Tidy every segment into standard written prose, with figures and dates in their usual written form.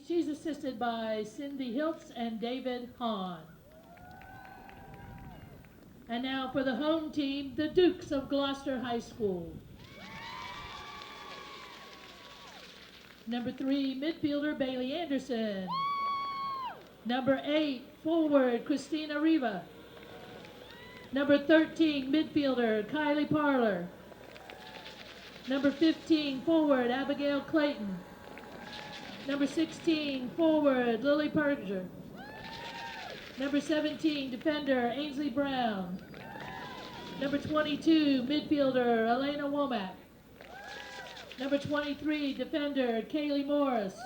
She's assisted by Cindy Hiltz and David Hahn. And now for the home team, the Dukes of Gloucester High School. Number 3, midfielder Bailey Anderson. Number 8, forward Christina Riva. Number 13, midfielder Kylie Parler. Number 15, forward Abigail Clayton. Number 16, forward Lily Perger. Number 17, defender Ainsley Brown. Number 22, midfielder Elena Womack. Number 23, defender Kaylee Morris.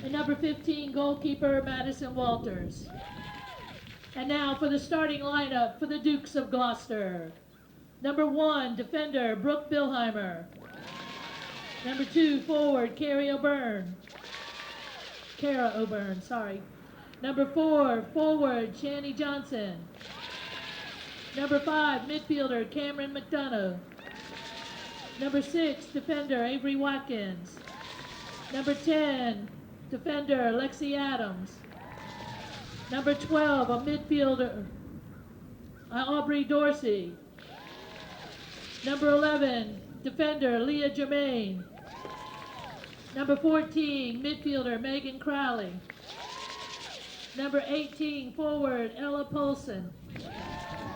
And number 15, goalkeeper Madison Walters. And now for the starting lineup for the Dukes of Gloucester. Number 1, defender Brooke Billheimer. Number 2, forward Kara O'Byrne. Number 4, forward Shani Johnson. Number 5, midfielder Cameron McDonough. Number 6, defender Avery Watkins. Number 10, defender Lexi Adams. Number 12, a midfielder Aubrey Dorsey. Number 11, defender Leah Germain. Number 14, midfielder Megan Crowley. Number 18, forward Ella Polson.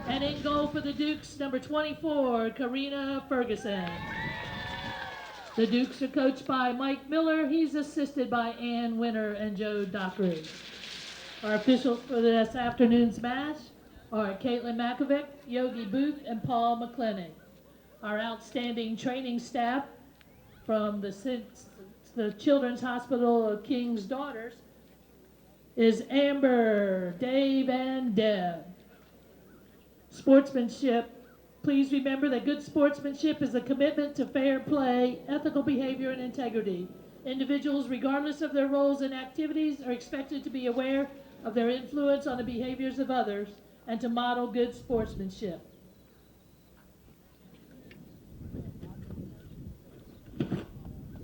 And in goal for the Dukes, number 24, Karina Ferguson. The Dukes are coached by Mike Miller. He's assisted by Ann Winter and Joe Dockery. Our officials for this afternoon's match are Caitlin Makovic, Yogi Booth, and Paul McClintock. Our outstanding training staff from the Children's Hospital of King's Daughters is Amber, Dave, and Deb. Sportsmanship. Please remember that good sportsmanship is a commitment to fair play, ethical behavior, and integrity. Individuals, regardless of their roles and activities, are expected to be aware of their influence on the behaviors of others and to model good sportsmanship.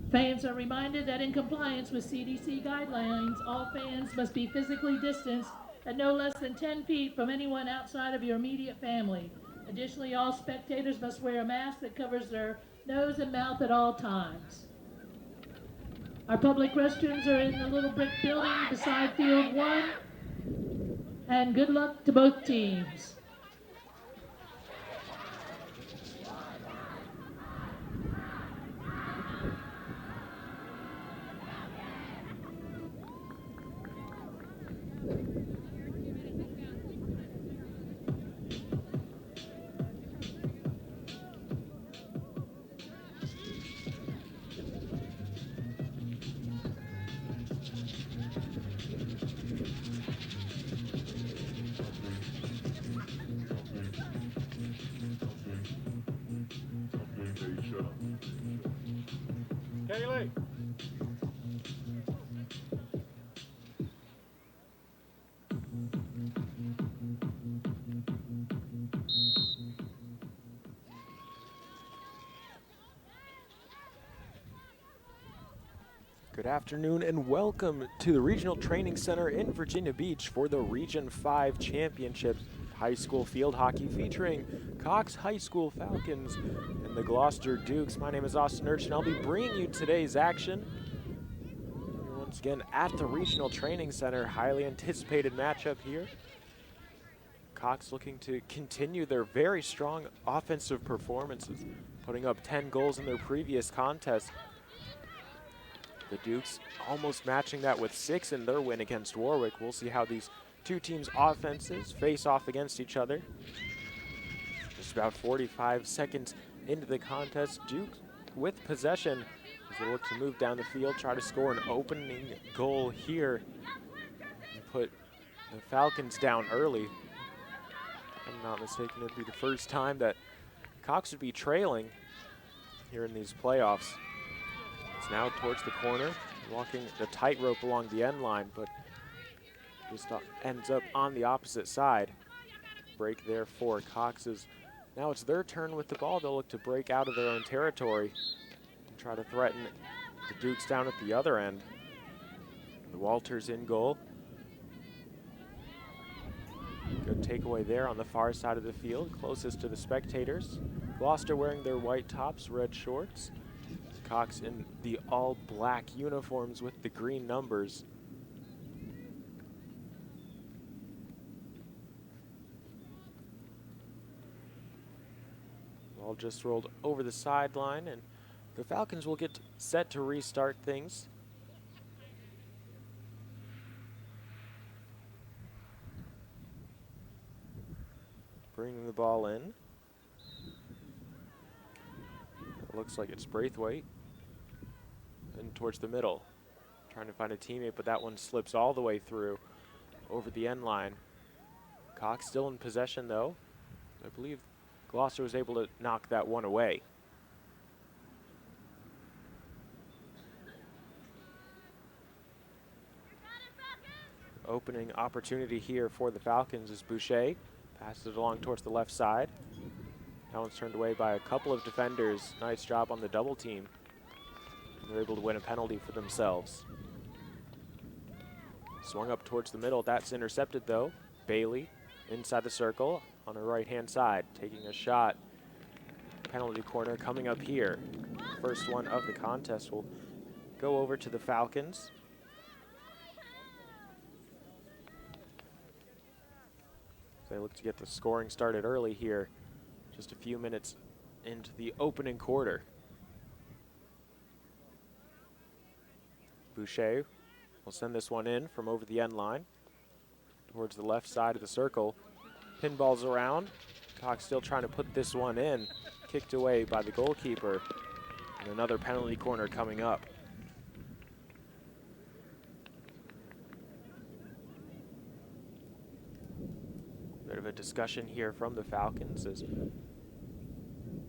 Fans are reminded that in compliance with CDC guidelines, all fans must be physically distanced at no less than 10 feet from anyone outside of your immediate family. Additionally, all spectators must wear a mask that covers their nose and mouth at all times. Our public restrooms are in the little brick building beside Field 1. And good luck to both teams. Kaylee. Good afternoon and welcome to the Regional Training Center in Virginia Beach for the Region 5 Championship High School Field Hockey featuring Cox High School Falcons and the Gloucester Dukes. My name is Austin Urchin. I'll be bringing you today's action. Once again at the Regional Training Center, highly anticipated matchup here. Cox looking to continue their very strong offensive performances, putting up 10 goals in their previous contest. The Dukes almost matching that with 6 in their win against Warwick. We'll see how these two teams' offenses face off against each other. Just about 45 seconds into the contest, Dukes with possession as they look to move down the field, try to score an opening goal here and put the Falcons down early. If I'm not mistaken, it'd be the first time that Cox would be trailing here in these playoffs. It's now towards the corner, walking the tightrope along the end line, but just ends up on the opposite side. Break there for Cox's. Now it's their turn with the ball. They'll look to break out of their own territory and try to threaten the Dukes down at the other end. Walters in goal. Good takeaway there on the far side of the field, closest to the spectators. Gloucester wearing their white tops, red shorts. Cox in the all-black uniforms with the green numbers. Ball just rolled over the sideline, and the Falcons will get set to restart things. Bringing the ball in. It looks like it's Braithwaite. And towards the middle. Trying to find a teammate, but that one slips all the way through over the end line. Cox still in possession, though. I believe Gloucester was able to knock that one away. Opening opportunity here for the Falcons is Boucher. Passes it along towards the left side. That one's turned away by a couple of defenders. Nice job on the double team. They're able to win a penalty for themselves. Swung up towards the middle. That's intercepted, though. Bailey inside the circle on the right-hand side, taking a shot. Penalty corner coming up here. First one of the contest will go over to the Falcons. They look to get the scoring started early here, just a few minutes into the opening quarter. Boucher will send this one in from over the end line towards the left side of the circle. Pinballs around. Cox still trying to put this one in. Kicked away by the goalkeeper. And another penalty corner coming up. Bit of a discussion here from the Falcons as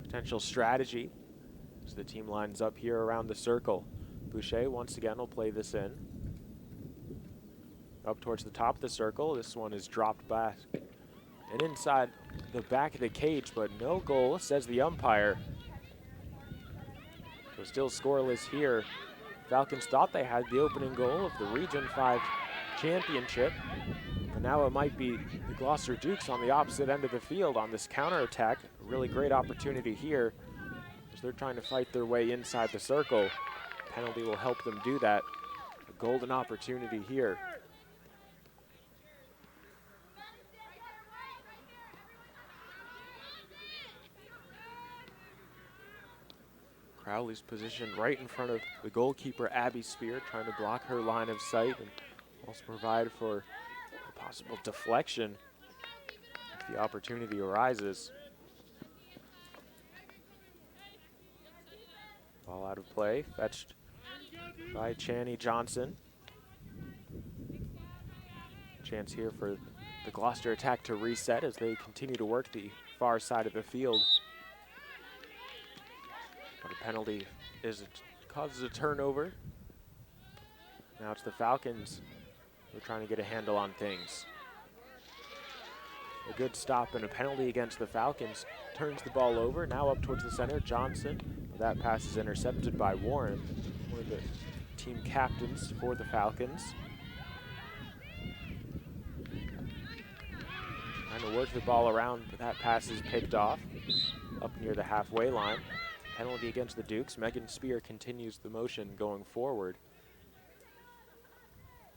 potential strategy as the team lines up here around the circle. Boucher once again will play this in. Up towards the top of the circle. This one is dropped back and inside the back of the cage, but no goal, says the umpire. So still scoreless here. Falcons thought they had the opening goal of the Region 5 championship, but now it might be the Gloucester Dukes on the opposite end of the field on this counterattack. A really great opportunity here as they're trying to fight their way inside the circle. Penalty will help them do that. A golden opportunity here. Crowley's positioned right in front of the goalkeeper, Abby Spear, trying to block her line of sight and also provide for a possible deflection if the opportunity arises. Ball out of play, fetched by Channy Johnson. Chance here for the Gloucester attack to reset as they continue to work the far side of the field. But a penalty causes a turnover. Now it's the Falcons who are trying to get a handle on things. A good stop and a penalty against the Falcons. Turns the ball over, now up towards the center, Johnson. That pass is intercepted by Warren, one of the team captains for the Falcons. Trying to work the ball around, but that pass is picked off up near the halfway line. Penalty against the Dukes. Megan Spear continues the motion going forward,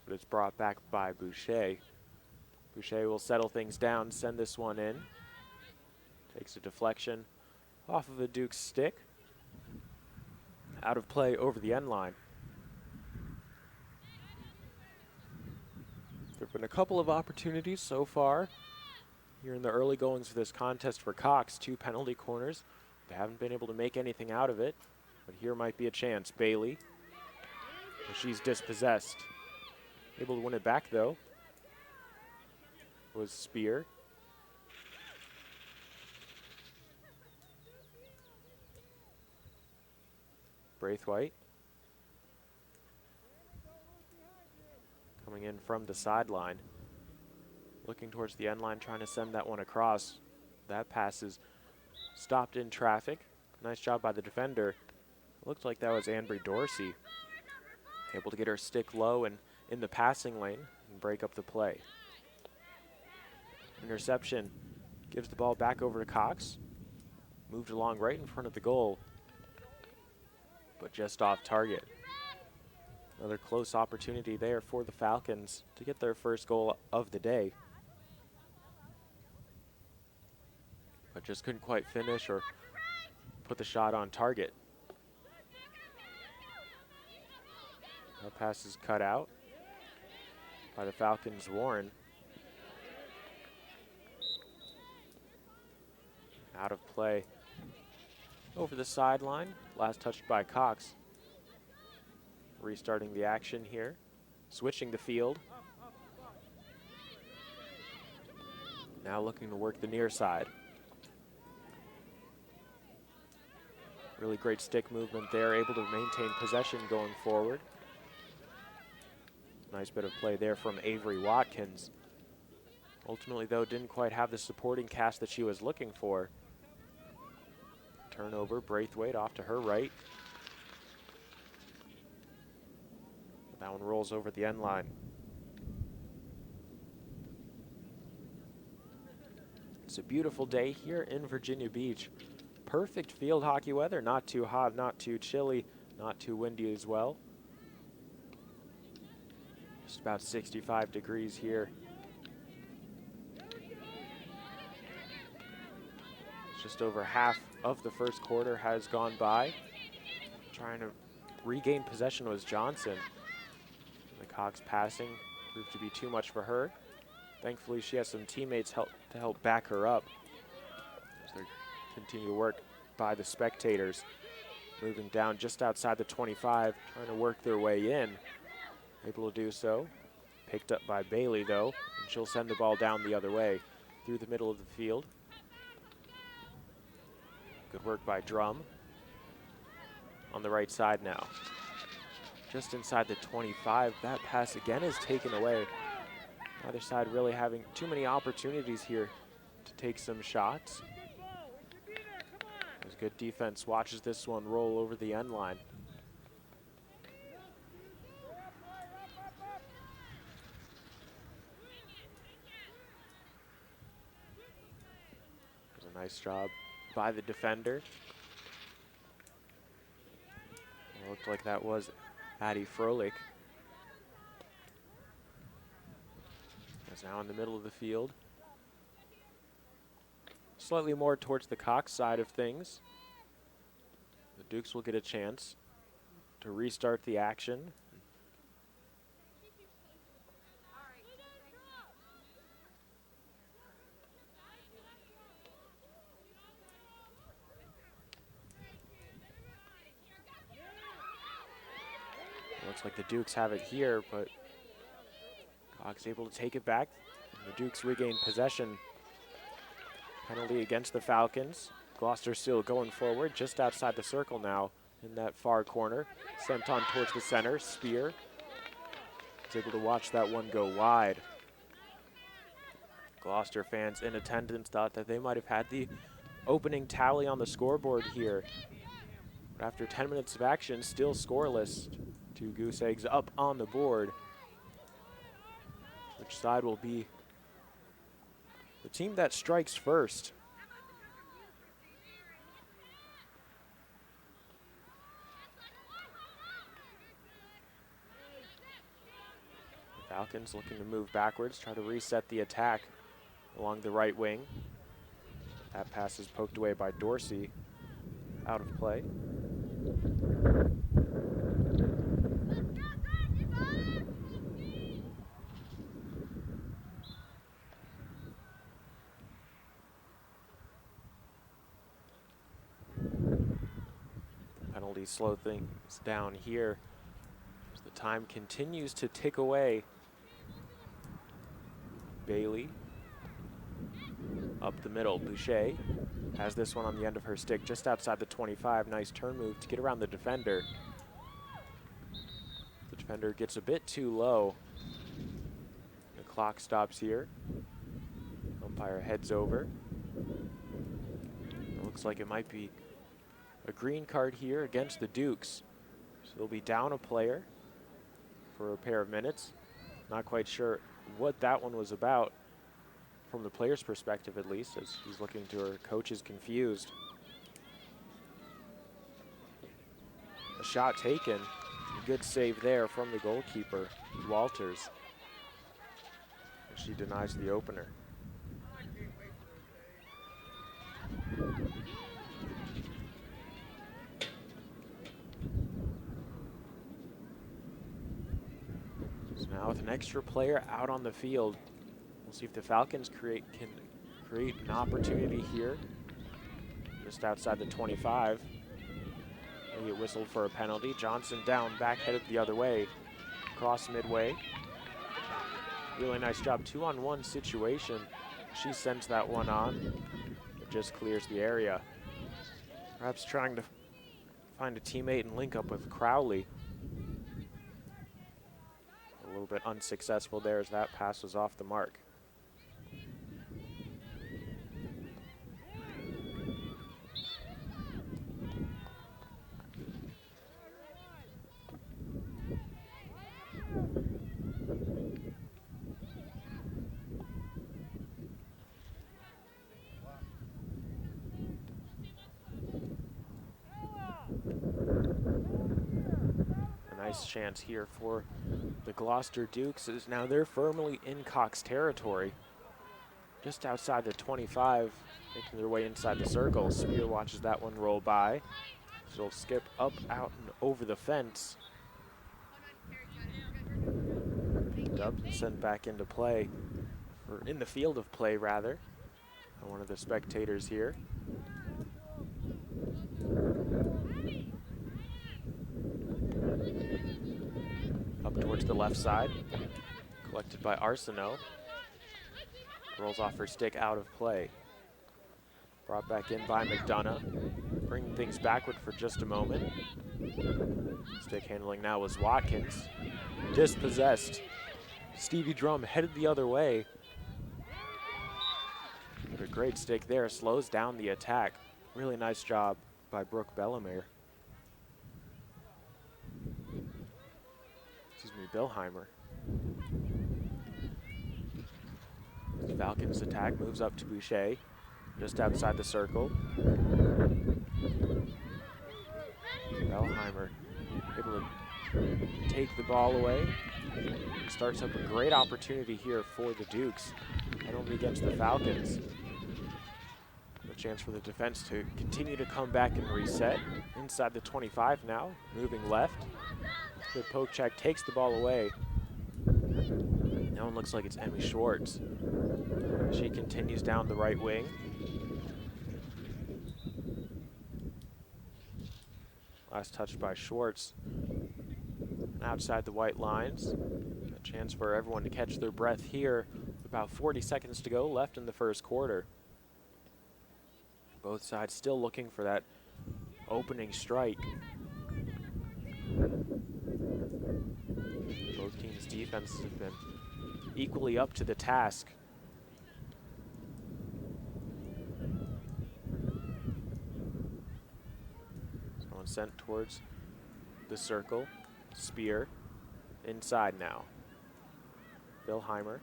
but it's brought back by Boucher. Boucher will settle things down, send this one in. Takes a deflection off of the Duke's stick. Out of play over the end line. There have been a couple of opportunities so far here in the early goings of this contest for Cox. 2 penalty corners. They haven't been able to make anything out of it, but here might be a chance. Bailey, she's dispossessed. Able to win it back, though, was Spear. Braithwaite coming in from the sideline, looking towards the end line, trying to send that one across. That pass is stopped in traffic. Nice job by the defender. Looked like that was Anbury Dorsey. Able to get her stick low and in the passing lane and break up the play. Interception gives the ball back over to Cox. Moved along right in front of the goal, but just off target. Another close opportunity there for the Falcons to get their first goal of the day, but just couldn't quite finish or put the shot on target. That pass is cut out by the Falcons' Warren. Out of play over the sideline. Last touched by Cox. Restarting the action here. Switching the field. Now looking to work the near side. Really great stick movement there. Able to maintain possession going forward. Nice bit of play there from Avery Watkins. Ultimately, though, didn't quite have the supporting cast that she was looking for. Turnover, Braithwaite off to her right. That one rolls over the end line. It's a beautiful day here in Virginia Beach. Perfect field hockey weather, not too hot, not too chilly, not too windy as well. Just about 65 degrees here. Just over half of the first quarter has gone by. Trying to regain possession was Johnson. The Cox passing proved to be too much for her. Thankfully, she has some teammates to help back her up. As they continue to work by the spectators. Moving down just outside the 25, trying to work their way in. Able to do so. Picked up by Bailey, though, and she'll send the ball down the other way through the middle of the field. Good work by Drum. On the right side now. Just inside the 25, that pass again is taken away. Either side really having too many opportunities here to take some shots. There's good defense, watches this one roll over the end line. There's a nice job by the defender. It looked like that was Addie Froelich. Is now in the middle of the field. Slightly more towards the Cox side of things. The Dukes will get a chance to restart the action. Looks like the Dukes have it here, but Cox able to take it back. The Dukes regain possession. Penalty against the Falcons. Gloucester still going forward, just outside the circle now in that far corner. Sent on towards the center. Spear is able to watch that one go wide. Gloucester fans in attendance thought that they might have had the opening tally on the scoreboard here. But after 10 minutes of action, still scoreless. 2 Goose Eggs up on the board. Which side will be the team that strikes first? The Falcons looking to move backwards, try to reset the attack along the right wing. That pass is poked away by Dorsey, out of play. Penalty slow things down here as the time continues to tick away. Bailey up the middle. Boucher has this one on the end of her stick just outside the 25. Nice turn move to get around the defender. The defender gets a bit too low. The clock stops here. Umpire heads over. It looks like it might be a green card here against the Dukes. So they'll be down a player for a pair of minutes. Not quite sure what that one was about from the player's perspective, at least, as he's looking to her coach is confused. A shot taken. A good save there from the goalkeeper, Walters. She denies the opener. So now with an extra player out on the field, we'll see if the Falcons can create an opportunity here. Just outside the 25. They get whistled for a penalty. Johnson down, back headed the other way. Cross midway. Really nice job, 2-on-1 situation. She sends that one on. It just clears the area. Perhaps trying to find a teammate and link up with Crowley. A little bit unsuccessful there as that pass was off the mark. Nice chance here for the Gloucester Dukes, as now they're firmly in Cox territory. Just outside the 25, making their way inside the circle. Spear watches that one roll by. She'll skip up, out, and over the fence. Dubbed and sent back into play, or in the field of play rather, by one of the spectators here. Up towards the left side, collected by Arsenault. Rolls off her stick out of play. Brought back in by McDonough. Bringing things backward for just a moment. Stick handling now was Watkins. Dispossessed. Stevie Drum headed the other way. But a great stick there, slows down the attack. Really nice job by Brooke Bellamere. Billheimer. The Falcons attack moves up to Boucher, just outside the circle. Bellheimer able to take the ball away. Starts up a great opportunity here for the Dukes, not only against the Falcons. A chance for the defense to continue to come back and reset. Inside the 25 now, moving left. Good poke check, takes the ball away. Now it looks like it's Emmy Schwartz. She continues down the right wing. Last touch by Schwartz. Outside the white lines. A chance for everyone to catch their breath here. About 40 seconds to go left in the first quarter. Both sides still looking for that opening strike. Both teams' defenses have been equally up to the task. Someone sent towards the circle. Spear inside now. Billheimer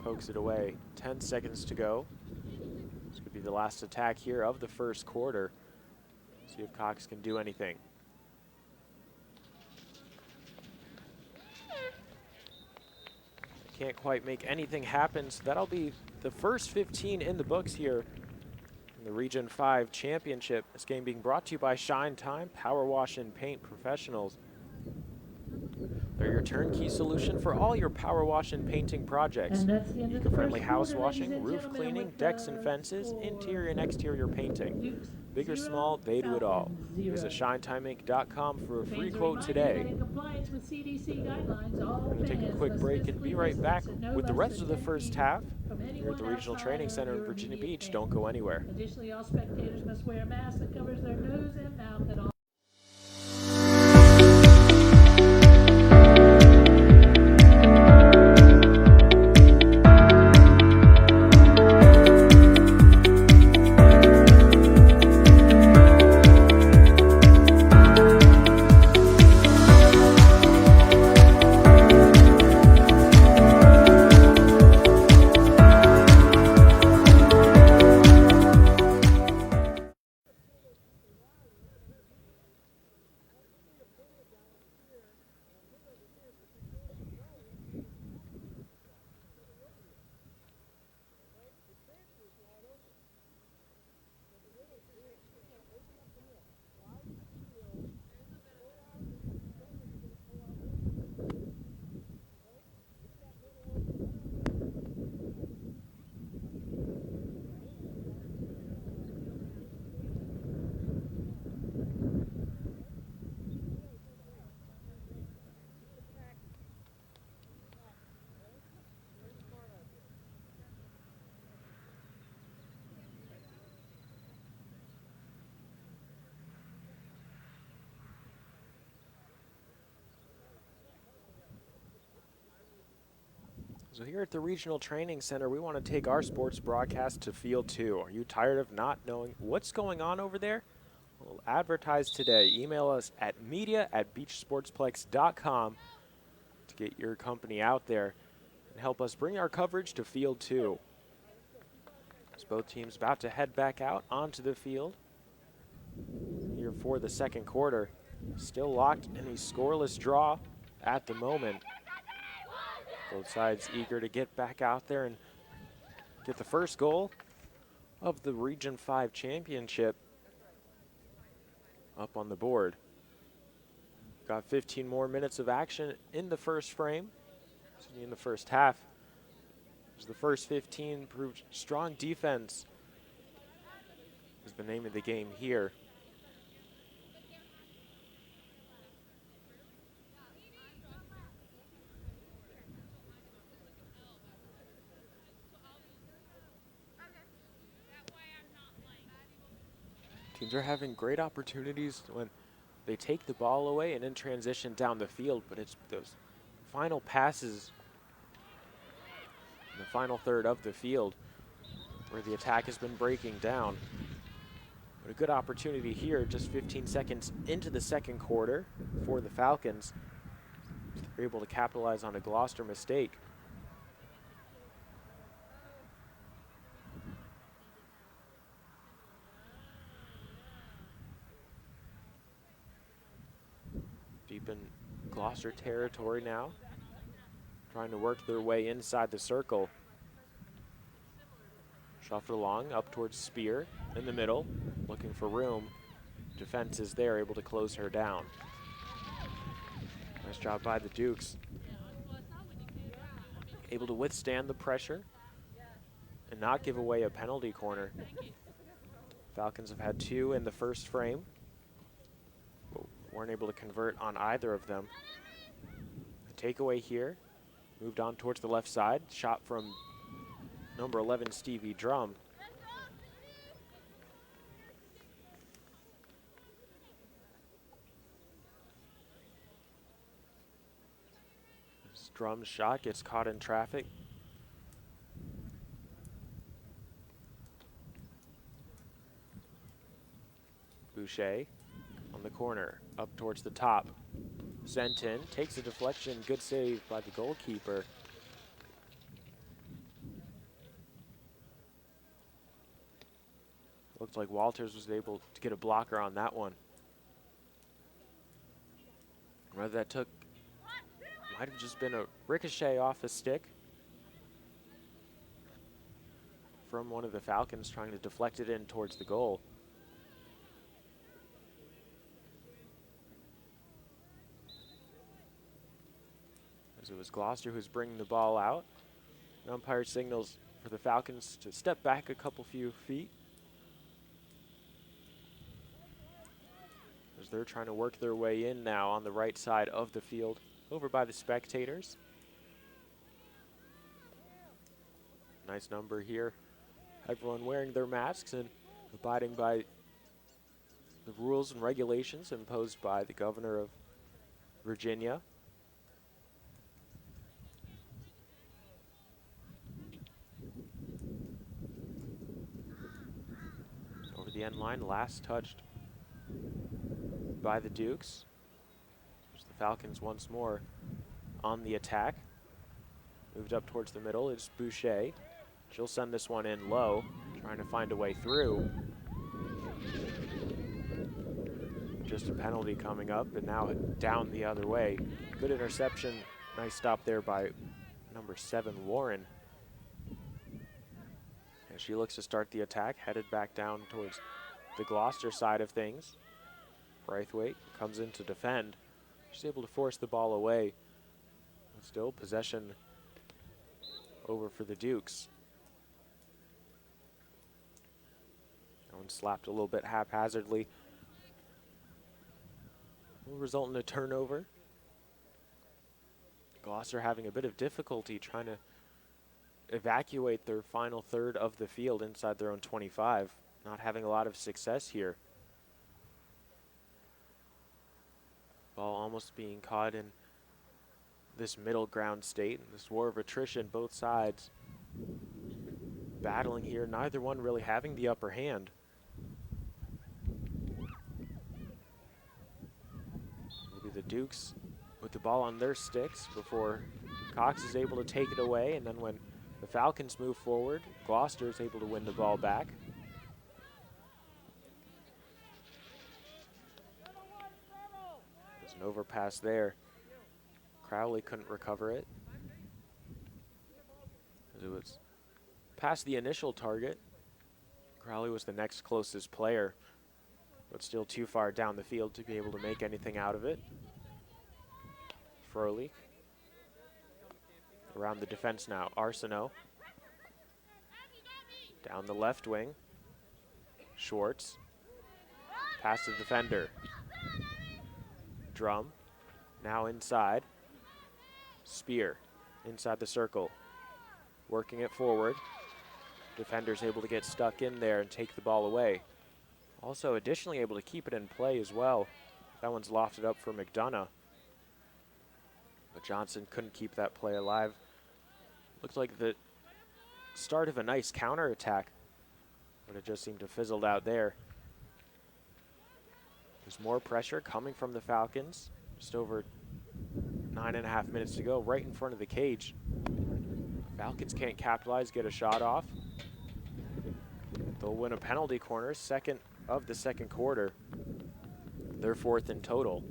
pokes it away. 10 seconds to go. This could be the last attack here of the first quarter. See if Cox can do anything. Can't quite make anything happen, so that'll be the first 15 in the books here in the Region 5 Championship. This game being brought to you by Shine Time, Power Wash and Paint Professionals. They're your turnkey solution for all your power wash and painting projects. Eco-friendly house washing, roof cleaning, decks and fences, interior and exterior painting. Big or small, they do it all. Visit ShineTimeInc.com for a free quote today. We're going to take a quick break and be right back with the rest of the first half here at the Regional Training Center in Virginia Beach. Don't go anywhere. Additionally, all spectators must wear a mask that covers their nose and mouth at all So here at the Regional Training Center, we want to take our sports broadcast to Field 2. Are you tired of not knowing what's going on over there? Well, advertise today. Email us at media@beachsportsplex.com to get your company out there and help us bring our coverage to Field 2. As both teams about to head back out onto the field here for the second quarter. Still locked in a scoreless draw at the moment. Both sides eager to get back out there and get the first goal of the Region 5 championship up on the board. Got 15 more minutes of action in the first frame, in the first half. As the first 15 proved strong defense is the name of the game here. Teams are having great opportunities when they take the ball away and then transition down the field, but it's those final passes in the final third of the field where the attack has been breaking down. But a good opportunity here, just 15 seconds into the second quarter for the Falcons. They're able to capitalize on a Gloucester mistake. Deep in Gloucester territory now, trying to work their way inside the circle. Shuffled along up towards Spear in the middle, looking for room. Defense is there, able to close her down. Nice job by the Dukes. Able to withstand the pressure and not give away a penalty corner. Falcons have had 2 in the first frame, but weren't able to convert on either of them. The takeaway here, moved on towards the left side, shot from number 11, Stevie Drum. This Drum's shot gets caught in traffic. Boucher on the corner, up towards the top. Sent in, takes a deflection, good save by the goalkeeper. Looked like Walters was able to get a blocker on that one. Whether that took, might have just been a ricochet off a stick from one of the Falcons trying to deflect it in towards the goal. As it was Gloucester who's bringing the ball out. The umpire signals for the Falcons to step back a few feet, as they're trying to work their way in now on the right side of the field, over by the spectators. Nice number here. Everyone wearing their masks and abiding by the rules and regulations imposed by the governor of Virginia. Over the end line, last touched by the Dukes. There's the Falcons once more on the attack. Moved up towards the middle is Boucher. She'll send this one in low, trying to find a way through. Just a penalty coming up, and now down the other way. Good interception. Nice stop there by number 7, Warren. And she looks to start the attack, headed back down towards the Gloucester side of things. Braithwaite comes in to defend. She's able to force the ball away. But still possession over for the Dukes. That one slapped a little bit haphazardly. Will result in a turnover. Gloucester having a bit of difficulty trying to evacuate their final third of the field inside their own 25. Not having a lot of success here. Ball almost being caught in this middle ground state and this war of attrition, both sides battling here, neither one really having the upper hand. It'll be the Dukes with the ball on their sticks before Cox is able to take it away, and then when the Falcons move forward, Gloucester is able to win the ball back. There's an overpass there. Crowley couldn't recover it. It was past the initial target. Crowley was the next closest player, but still too far down the field to be able to make anything out of it. Froelich around the defense now. Arsenault down the left wing. Schwartz past the defender. Drum now inside. Spear inside the circle, working it forward. Defender's able to get stuck in there and take the ball away. Also additionally able to keep it in play as well. That one's lofted up for McDonough, but Johnson couldn't keep that play alive. Looked like the start of a nice counterattack, but it just seemed to fizzle out there. There's more pressure coming from the Falcons. Just over 9.5 minutes to go, right in front of the cage. Falcons can't capitalize, get a shot off. They'll win a penalty corner, second of the second quarter. They're fourth in total.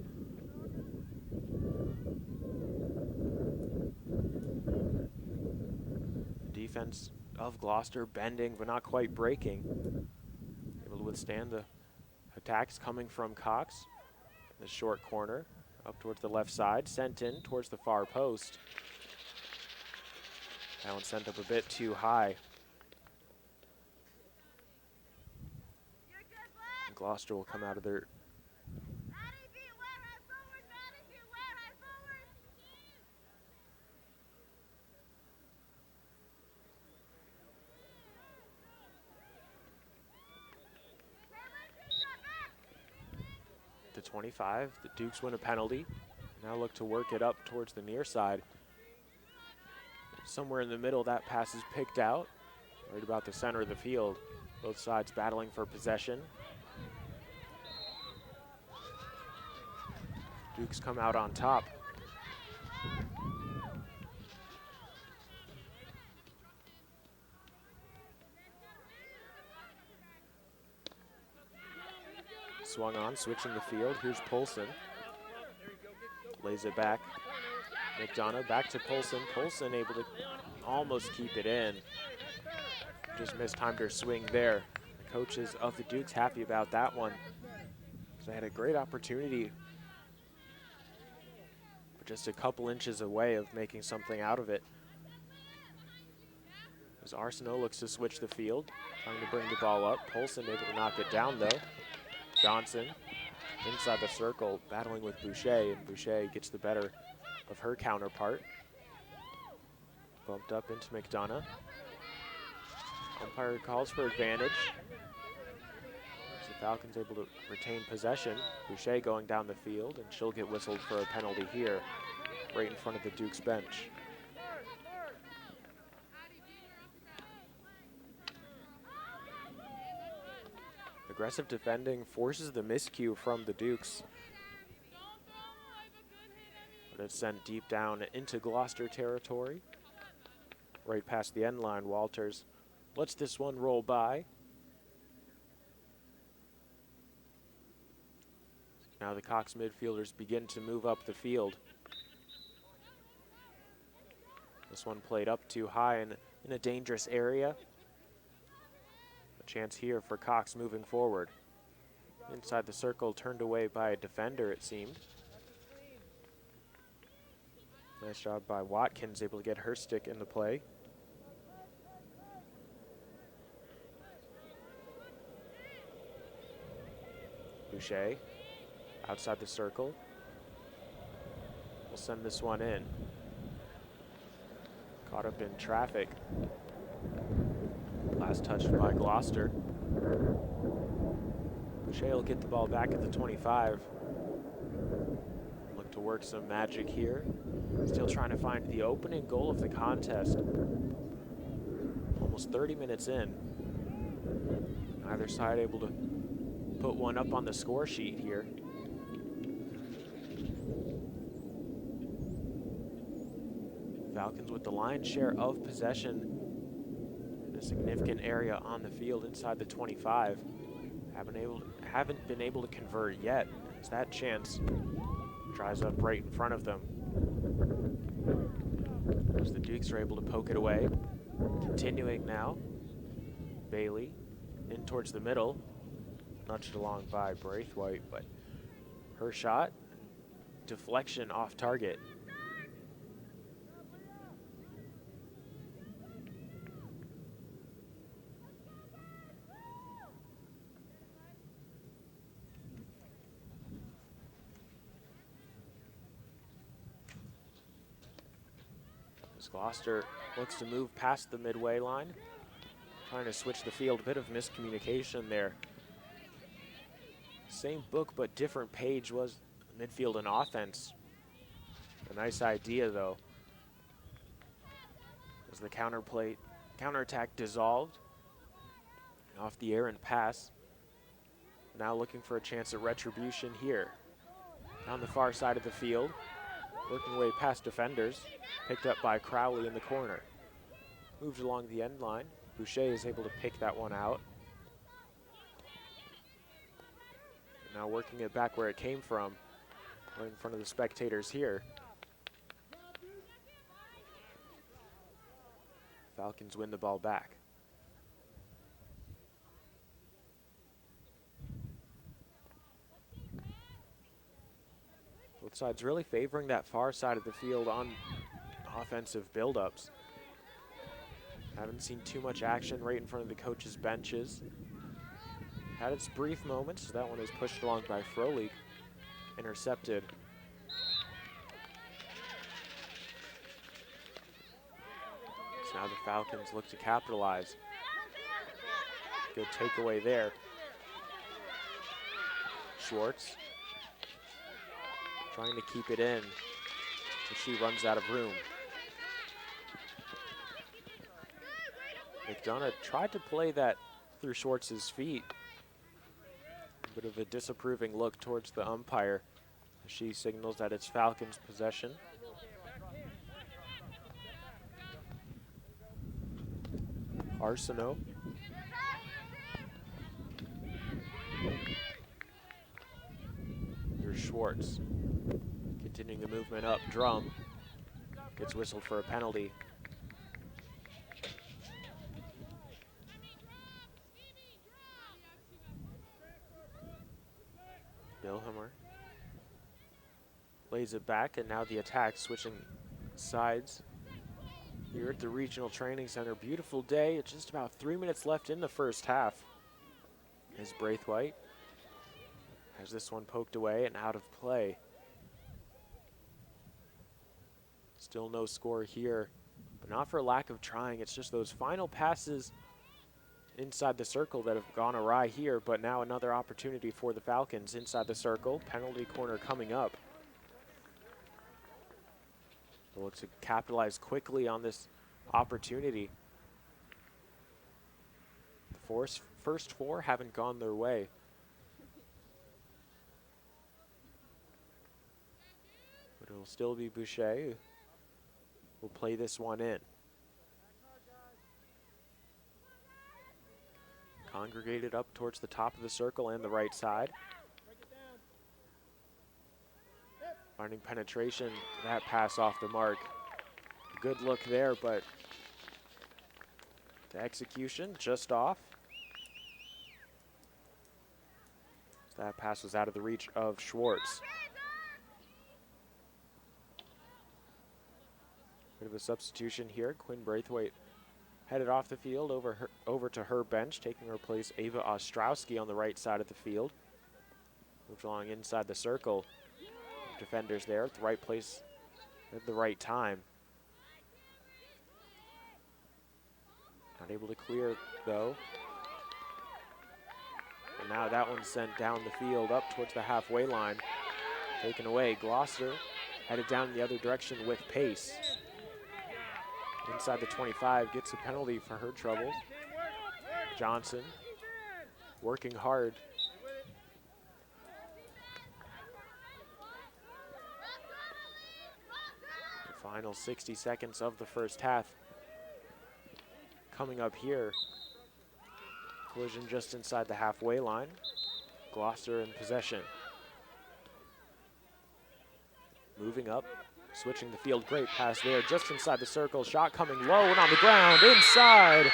Defense of Gloucester bending, but not quite breaking. Able to withstand the attacks coming from Cox. The short corner. Up towards the left side, sent in towards the far post. That one sent up a bit too high. And Gloucester will come out of their to 25. The Dukes win a penalty. Now look to work it up towards the near side. Somewhere in the middle, that pass is picked out, right about the center of the field. Both sides battling for possession. Dukes come out on top. Swung on, switching the field. Here's Polson. Lays it back. McDonough back to Polson. Polson able to almost keep it in. Just mistimed her swing there. The coaches of the Dukes happy about that one. They had a great opportunity, but just a couple inches away of making something out of it. As Arsenault looks to switch the field, trying to bring the ball up. Polson able to knock it down though. Johnson inside the circle, battling with Boucher, and Boucher gets the better of her counterpart. Bumped up into McDonough. Umpire calls for advantage. As the Falcons able to retain possession. Boucher going down the field, and she'll get whistled for a penalty here, right in front of the Dukes bench. Aggressive defending forces the miscue from the Dukes. But it's sent deep down into Gloucester territory. Right past the end line, Walters lets this one roll by. Now the Cox midfielders begin to move up the field. This one played up too high and in a dangerous area. A chance here for Cox moving forward. Inside the circle, turned away by a defender, it seemed. Nice job by Watkins, able to get her stick into play. Boucher, outside the circle. We'll send this one in. Caught up in traffic. Last touched by Gloucester. Boucher will get the ball back at the 25. Look to work some magic here. Still trying to find the opening goal of the contest. Almost 30 minutes in. Neither side able to put one up on the score sheet here. Falcons with the lion's share of possession in a significant area on the field inside the 25. Haven't been able to convert yet, as that chance dries up right in front of them. As the Dukes are able to poke it away. Continuing now, Bailey in towards the middle, nudged along by Braithwaite, but her shot, deflection off target. As Gloucester looks to move past the midway line, trying to switch the field, a bit of miscommunication there. Same book but different page was midfield and offense. A nice idea though. As the counterattack dissolved, off the errant pass. Now looking for a chance at retribution here. On the far side of the field, working way past defenders, picked up by Crowley in the corner. Moved along the end line. Boucher is able to pick that one out. Now working it back where it came from, right in front of the spectators here. Falcons win the ball back. Both sides really favoring that far side of the field on offensive buildups. Haven't seen too much action right in front of the coaches' benches. Had its brief moments. That one is pushed along by Froelich, intercepted. So now the Falcons look to capitalize. Good takeaway there. Schwartz trying to keep it in, but she runs out of room. McDonough tried to play that through Schwartz's feet. A bit of a disapproving look towards the umpire as she signals that it's Falcons' possession. Arsenault. Here's Schwartz. Continuing the movement up, Drum gets whistled for a penalty. Bilhammer lays it back, and now the attack switching sides here at the Regional Training Center. Beautiful day. It's just about 3 minutes left in the first half. As Braithwaite has this one poked away and out of play. Still no score here, but not for lack of trying. It's just those final passes inside the circle that have gone awry here, but now another opportunity for the Falcons inside the circle. Penalty corner coming up. They'll look to capitalize quickly on this opportunity. The first four haven't gone their way. But it'll still be Boucher who will play this one in. Congregated up towards the top of the circle and the right side. Finding penetration, that pass off the mark. Good look there, but the execution just off. That pass was out of the reach of Schwartz. Bit of a substitution here. Quinn Braithwaite headed off the field over to her bench, taking her place Ava Ostrowski on the right side of the field. Moved along inside the circle. Defenders there at the right place at the right time. Not able to clear though. And now that one's sent down the field up towards the halfway line. Taken away. Gloucester headed down the other direction with pace. Inside the 25, gets a penalty for her trouble. Johnson working hard. The final 60 seconds of the first half coming up here. Collision just inside the halfway line. Gloucester in possession. Moving up, switching the field, great pass there, just inside the circle, shot coming low and on the ground, inside.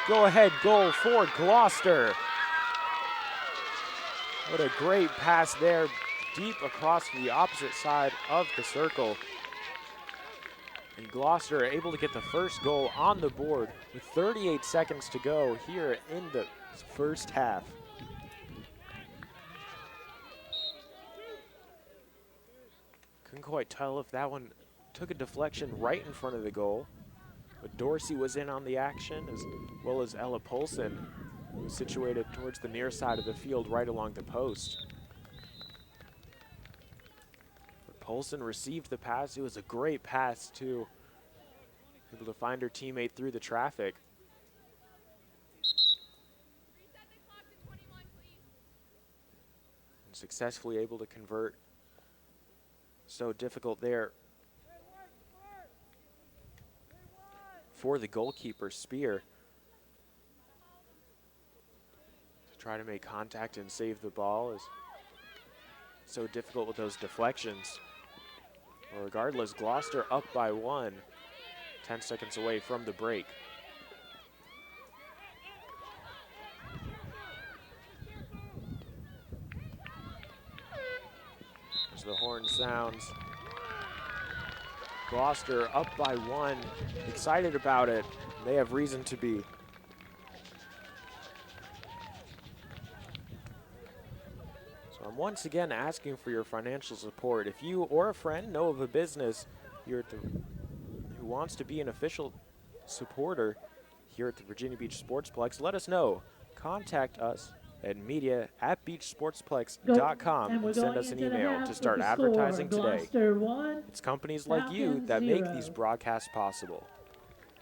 Go ahead goal for Gloucester. What a great pass there, deep across the opposite side of the circle. And Gloucester able to get the first goal on the board with 38 seconds to go here in the first half. Couldn't quite tell if that one took a deflection right in front of the goal. But Dorsey was in on the action, as well as Ella Polson, who was situated towards the near side of the field right along the post. But Polson received the pass. It was a great pass, too. Able to find her teammate through the traffic. And successfully able to convert. So difficult there for the goalkeeper, Spear, to try to make contact and save the ball is so difficult with those deflections. Well, regardless, Gloucester up by 1, 10 seconds away from the break. As the horn sounds, Gloucester up by 1, excited about it. They have reason to be. So I'm once again asking for your financial support. If you or a friend know of a business here at who wants to be an official supporter here at the Virginia Beach Sportsplex, let us know. Contact us at media@beachsportsplex.com and send us an email to start advertising today. It's companies like you that make these broadcasts possible.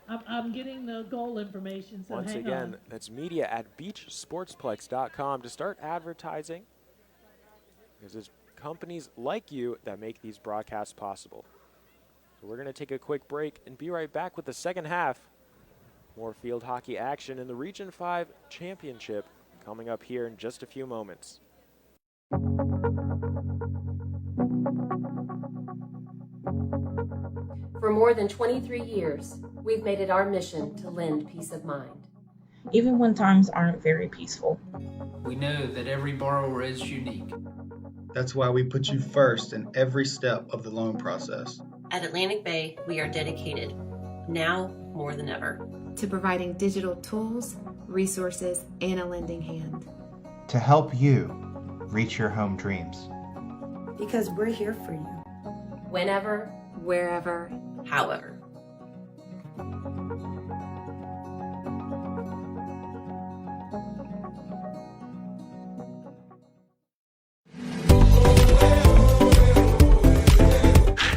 I'm getting the goal information, so Once again, that's media@beachsportsplex.com to start advertising, because it's companies like you that make these broadcasts possible. So we're going to take a quick break and be right back with the second half. More field hockey action in the Region 5 Championship coming up here in just a few moments. For more than 23 years, we've made it our mission to lend peace of mind. Even when times aren't very peaceful. We know that every borrower is unique. That's why we put you first in every step of the loan process. At Atlantic Bay, we are dedicated, now more than ever, to providing digital tools, resources, and a lending hand. To help you reach your home dreams. Because we're here for you. Whenever, Wherever, however.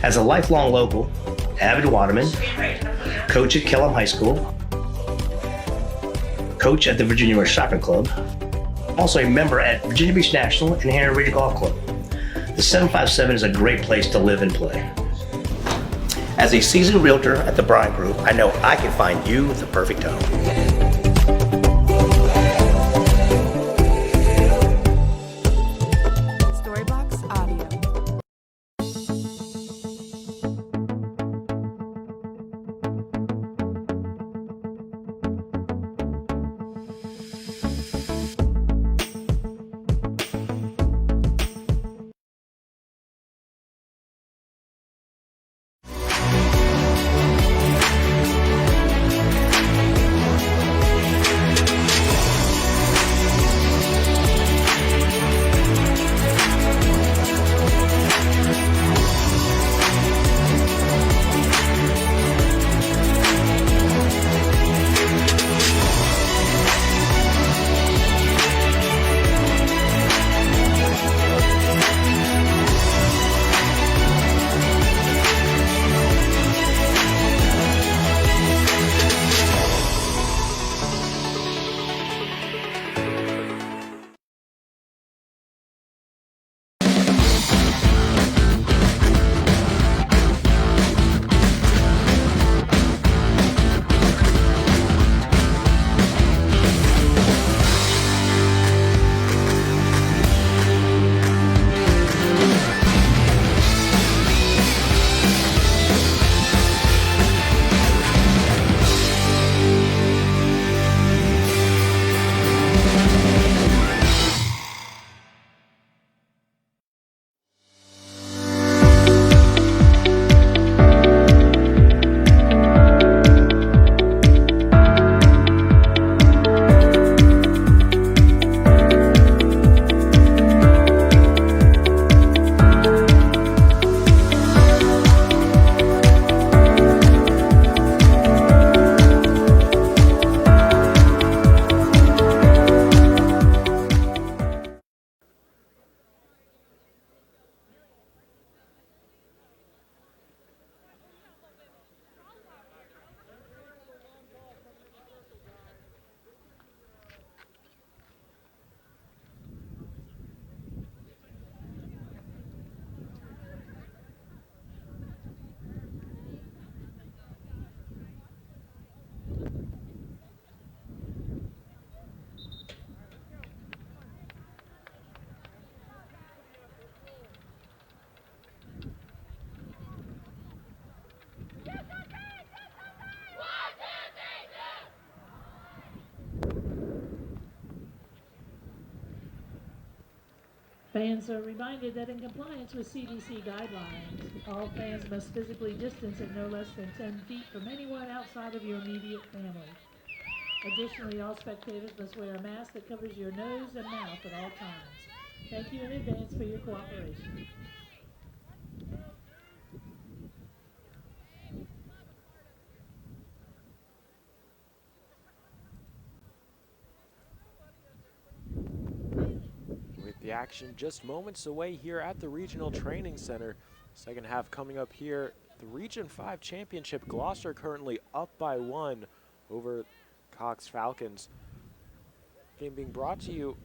As a lifelong local, avid waterman, coach at Kellam High School, coach at the Virginia West Shopping Club, also a member at Virginia Beach National and Henry Ridge Golf Club. The 757 is a great place to live and play. As a seasoned realtor at the Bryan Group, I know I can find you the perfect home. Fans are reminded that in compliance with CDC guidelines, all fans must physically distance at no less than 10 feet from anyone outside of your immediate family. Additionally, all spectators must wear a mask that covers your nose and mouth at all times. Thank you in advance for your cooperation. With the action just moments away here at the Regional Training Center. Second half coming up here. The Region 5 Championship, Gloucester currently up by 1 over Cox Falcons. Game being brought to you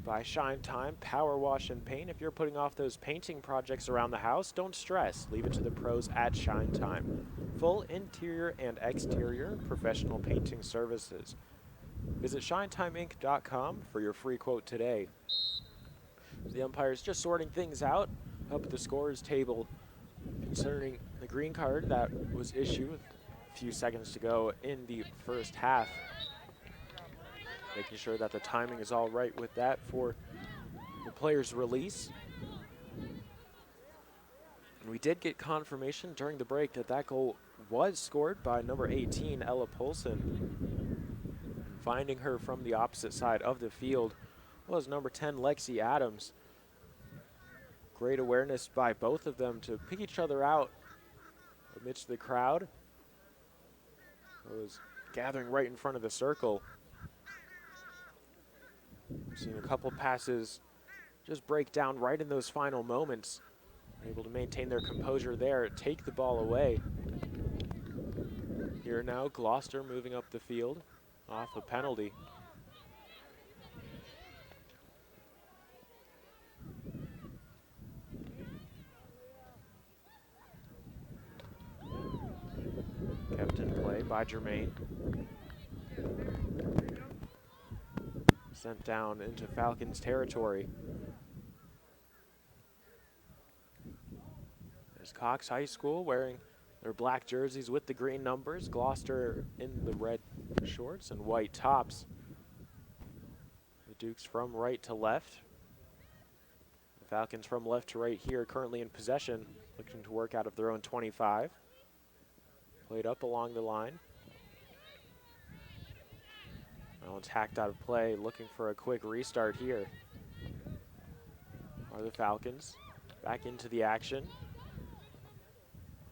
by Shine Time, Power Wash and Paint. If you're putting off those painting projects around the house, don't stress. Leave it to the pros at Shine Time. Full interior and exterior professional painting services. Visit shinetimeinc.com for your free quote today. The umpires just sorting things out up at the scorers table concerning the green card that was issued a few seconds to go in the first half. Making sure that the timing is all right with that for the player's release. And we did get confirmation during the break that that goal was scored by number 18, Ella Polson. Finding her from the opposite side of the field was number 10, Lexi Adams. Great awareness by both of them to pick each other out amidst the crowd. It was gathering right in front of the circle. We've seen a couple passes just break down right in those final moments. Able to maintain their composure there, take the ball away. Here now, Gloucester moving up the field off a penalty. Kept in play by Jermaine. Sent down into Falcons territory. There's Cox High School wearing their black jerseys with the green numbers. Gloucester in the red shorts and white tops. The Dukes from right to left. The Falcons from left to right here, currently in possession, looking to work out of their own 25. Played up along the line. Now it's hacked out of play, looking for a quick restart here. Are the Falcons back into the action?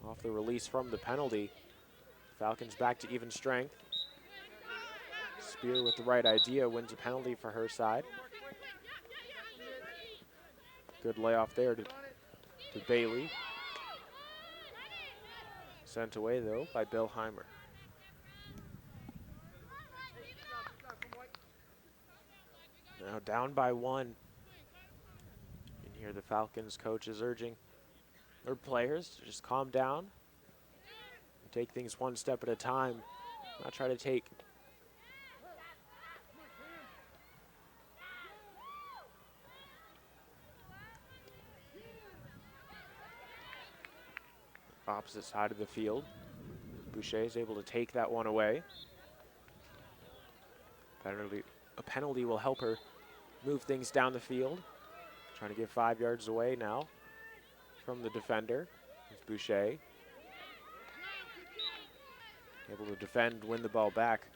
Off the release from the penalty. Falcons back to even strength. Spear with the right idea wins a penalty for her side. Good layoff there to Bailey. Sent away though by Bill Heimer. Now down by 1. You can hear the Falcons coaches urging their players to just calm down and take things one step at a time. Not try to take opposite side of the field. Boucher is able to take that one away. A penalty will help her move things down the field. Trying to get 5 yards away now from the defender. It's Boucher. Able to defend, win the ball back.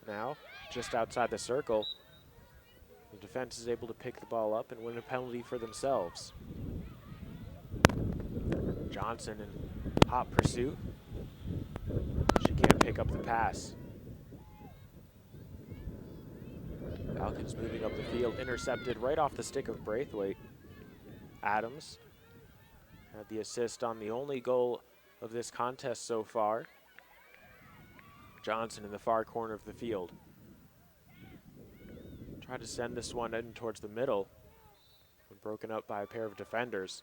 Now, just outside the circle, the defense is able to pick the ball up and win a penalty for themselves. Johnson in hot pursuit. She can't pick up the pass. Falcons moving up the field, intercepted right off the stick of Braithwaite. Adams had the assist on the only goal of this contest so far. Johnson in the far corner of the field. Tried to send this one in towards the middle, but broken up by a pair of defenders.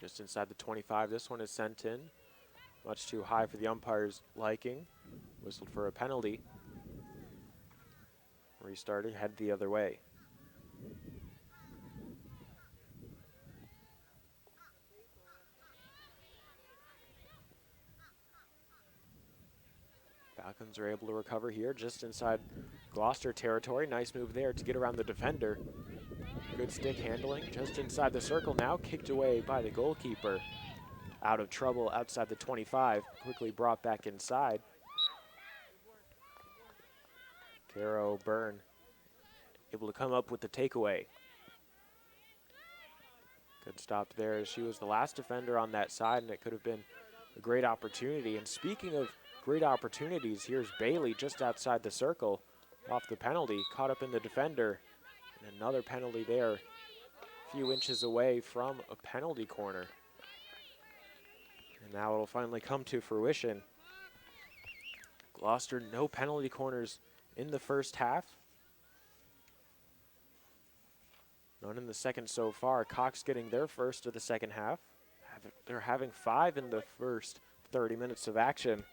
Just inside the 25, this one is sent in. Much too high for the umpire's liking. Whistled for a penalty. Restarted, head the other way. Falcons are able to recover here just inside Gloucester territory. Nice move there to get around the defender. Good stick handling just inside the circle now, kicked away by the goalkeeper. Out of trouble outside the 25, quickly brought back inside. Caro Byrne able to come up with the takeaway. Good stop there as she was the last defender on that side, and it could have been a great opportunity. And speaking of great opportunities, here's Bailey just outside the circle off the penalty, caught up in the defender. And another penalty there, a few inches away from a penalty corner. And now it'll finally come to fruition. Gloucester, no penalty corners in the first half. None in the second so far. Cox getting their first of the second half. They're having 5 in the first 30 minutes of action.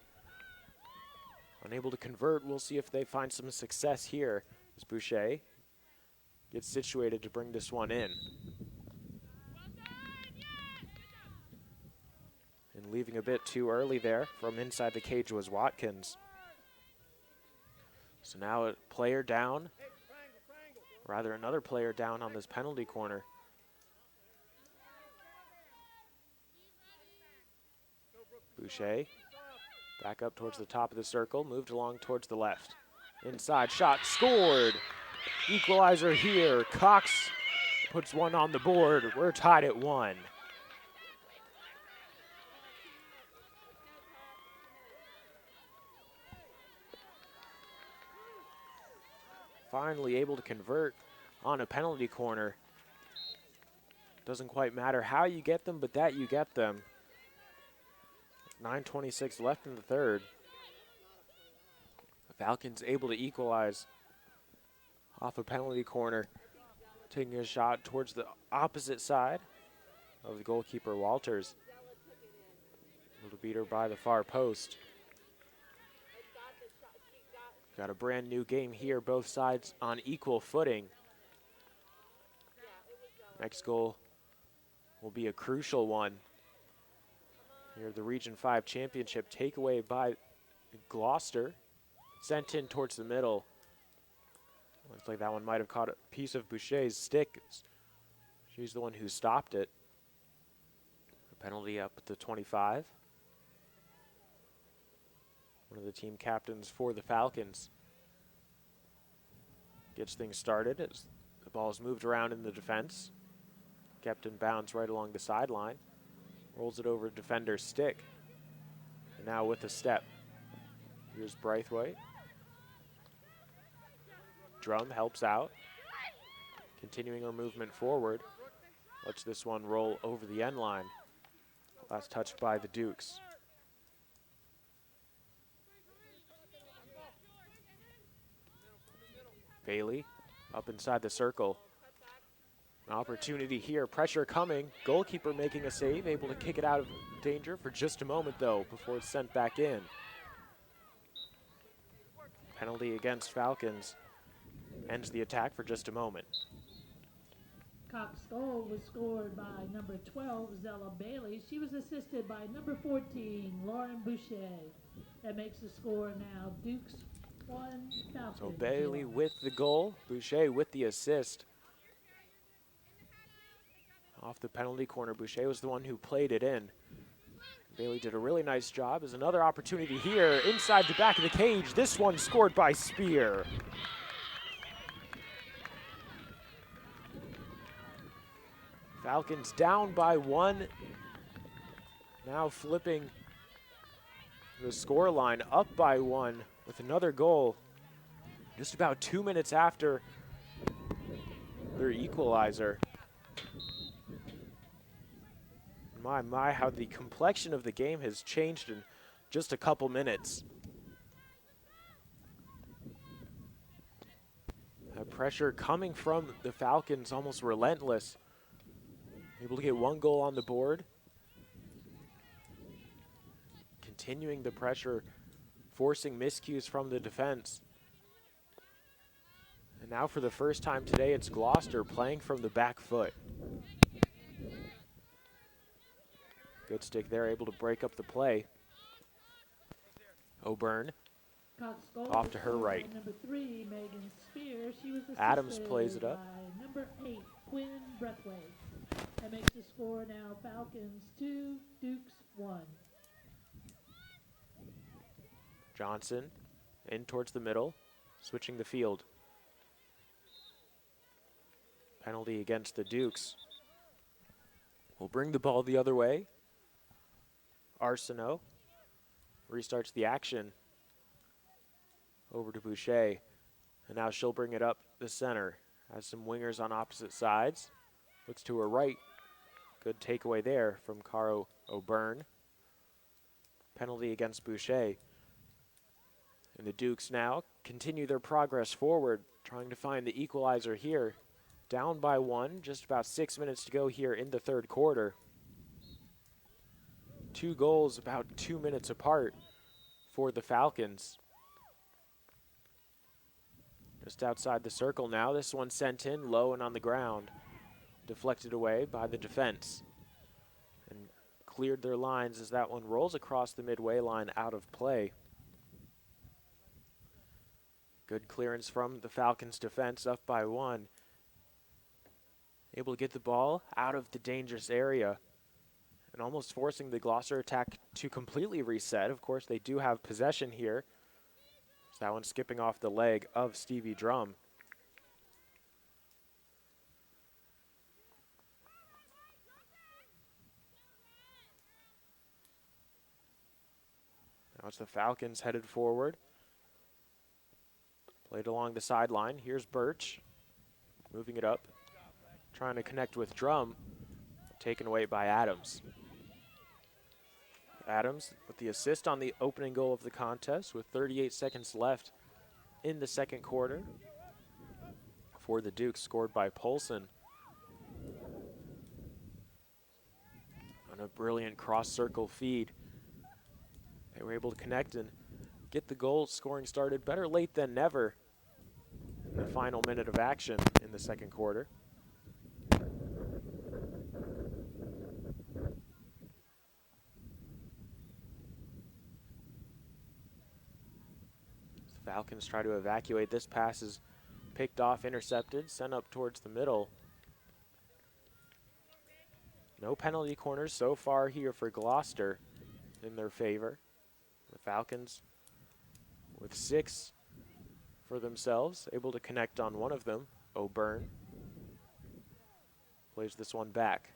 Unable to convert. We'll see if they find some success here as Boucher gets situated to bring this one in. And leaving a bit too early there from inside the cage was Watkins. So now a player down. Rather, another player down on this penalty corner. Boucher back up towards the top of the circle, moved along towards the left. Inside shot, scored. Equalizer here. Cox puts one on the board. We're tied at 1. Finally able to convert on a penalty corner. Doesn't quite matter how you get them, but that you get them. 9:26 left in the third. The Falcons able to equalize off a penalty corner, taking a shot towards the opposite side of the goalkeeper, Walters. Able to beat her by the far post. Got a brand new game here, both sides on equal footing. Next goal will be a crucial one. Here, the Region 5 championship takeaway by Gloucester. Sent in towards the middle. Looks like that one might have caught a piece of Boucher's stick. She's the one who stopped it. A penalty up at the 25. One of the team captains for the Falcons gets things started as the ball is moved around in the defense. Kept in bounds right along the sideline. Rolls it over defender's stick. And now with a step. Here's Braithwaite. Drum helps out. Continuing her movement forward. Lets this one roll over the end line. Last touch by the Dukes. Bailey up inside the circle. An opportunity here, pressure coming. Goalkeeper making a save, able to kick it out of danger for just a moment though before it's sent back in. Penalty against Falcons ends the attack for just a moment. Cox goal was scored by number 12, Zella Bailey. She was assisted by number 14, Lauren Boucher. That makes the score now Dukes 1, Falcons. So Bailey with the goal, Boucher with the assist. Off the penalty corner, Boucher was the one who played it in. Bailey did a really nice job. There's another opportunity here inside the back of the cage. This one scored by Spear. Falcons down by 1. Now flipping the scoreline up by 1 with another goal just about 2 minutes after their equalizer. My, how the complexion of the game has changed in just a couple minutes. That pressure coming from the Falcons, almost relentless. Able to get 1 goal on the board. Continuing the pressure, forcing miscues from the defense. And now for the first time today, it's Gloucester playing from the back foot. Good stick there, able to break up the play. O'Byrne Cox goal Off was to her scored by right. number 3, Megan Spear. She was Adams assisted plays it up. by number 8, Quinn Breathwaite. That makes the score now Falcons 2, Dukes 1. Johnson in towards the middle, switching the field. Penalty against the Dukes. Will bring the ball the other way. Arsenault restarts the action. Over to Boucher. And now she'll bring it up the center. Has some wingers on opposite sides. Looks to her right. Good takeaway there from Caro O'Byrne. Penalty against Boucher. And the Dukes now continue their progress forward, trying to find the equalizer here. Down by 1, just about 6 minutes to go here in the third quarter. 2 goals about 2 minutes apart for the Falcons. Just outside the circle now. This one sent in low and on the ground. Deflected away by the defense. And cleared their lines as that one rolls across the midway line out of play. Good clearance from the Falcons defense, up by 1. Able to get the ball out of the dangerous area and almost forcing the Gloucester attack to completely reset. Of course, they do have possession here. So that one skipping off the leg of Stevie Drum. Now it's the Falcons headed forward. Played along the sideline. Here's Birch, moving it up, trying to connect with Drum, taken away by Adams. Adams with the assist on the opening goal of the contest with 38 seconds left in the second quarter. For the Dukes, scored by Polson. On a brilliant cross-circle feed. They were able to connect and get the goal scoring started. Better late than never in the final minute of action in the second quarter. The Falcons try to evacuate. This pass is picked off, intercepted, sent up towards the middle. No penalty corners so far here for Gloucester in their favor. The Falcons with 6 for themselves, able to connect on one of them. O'Byrne plays this one back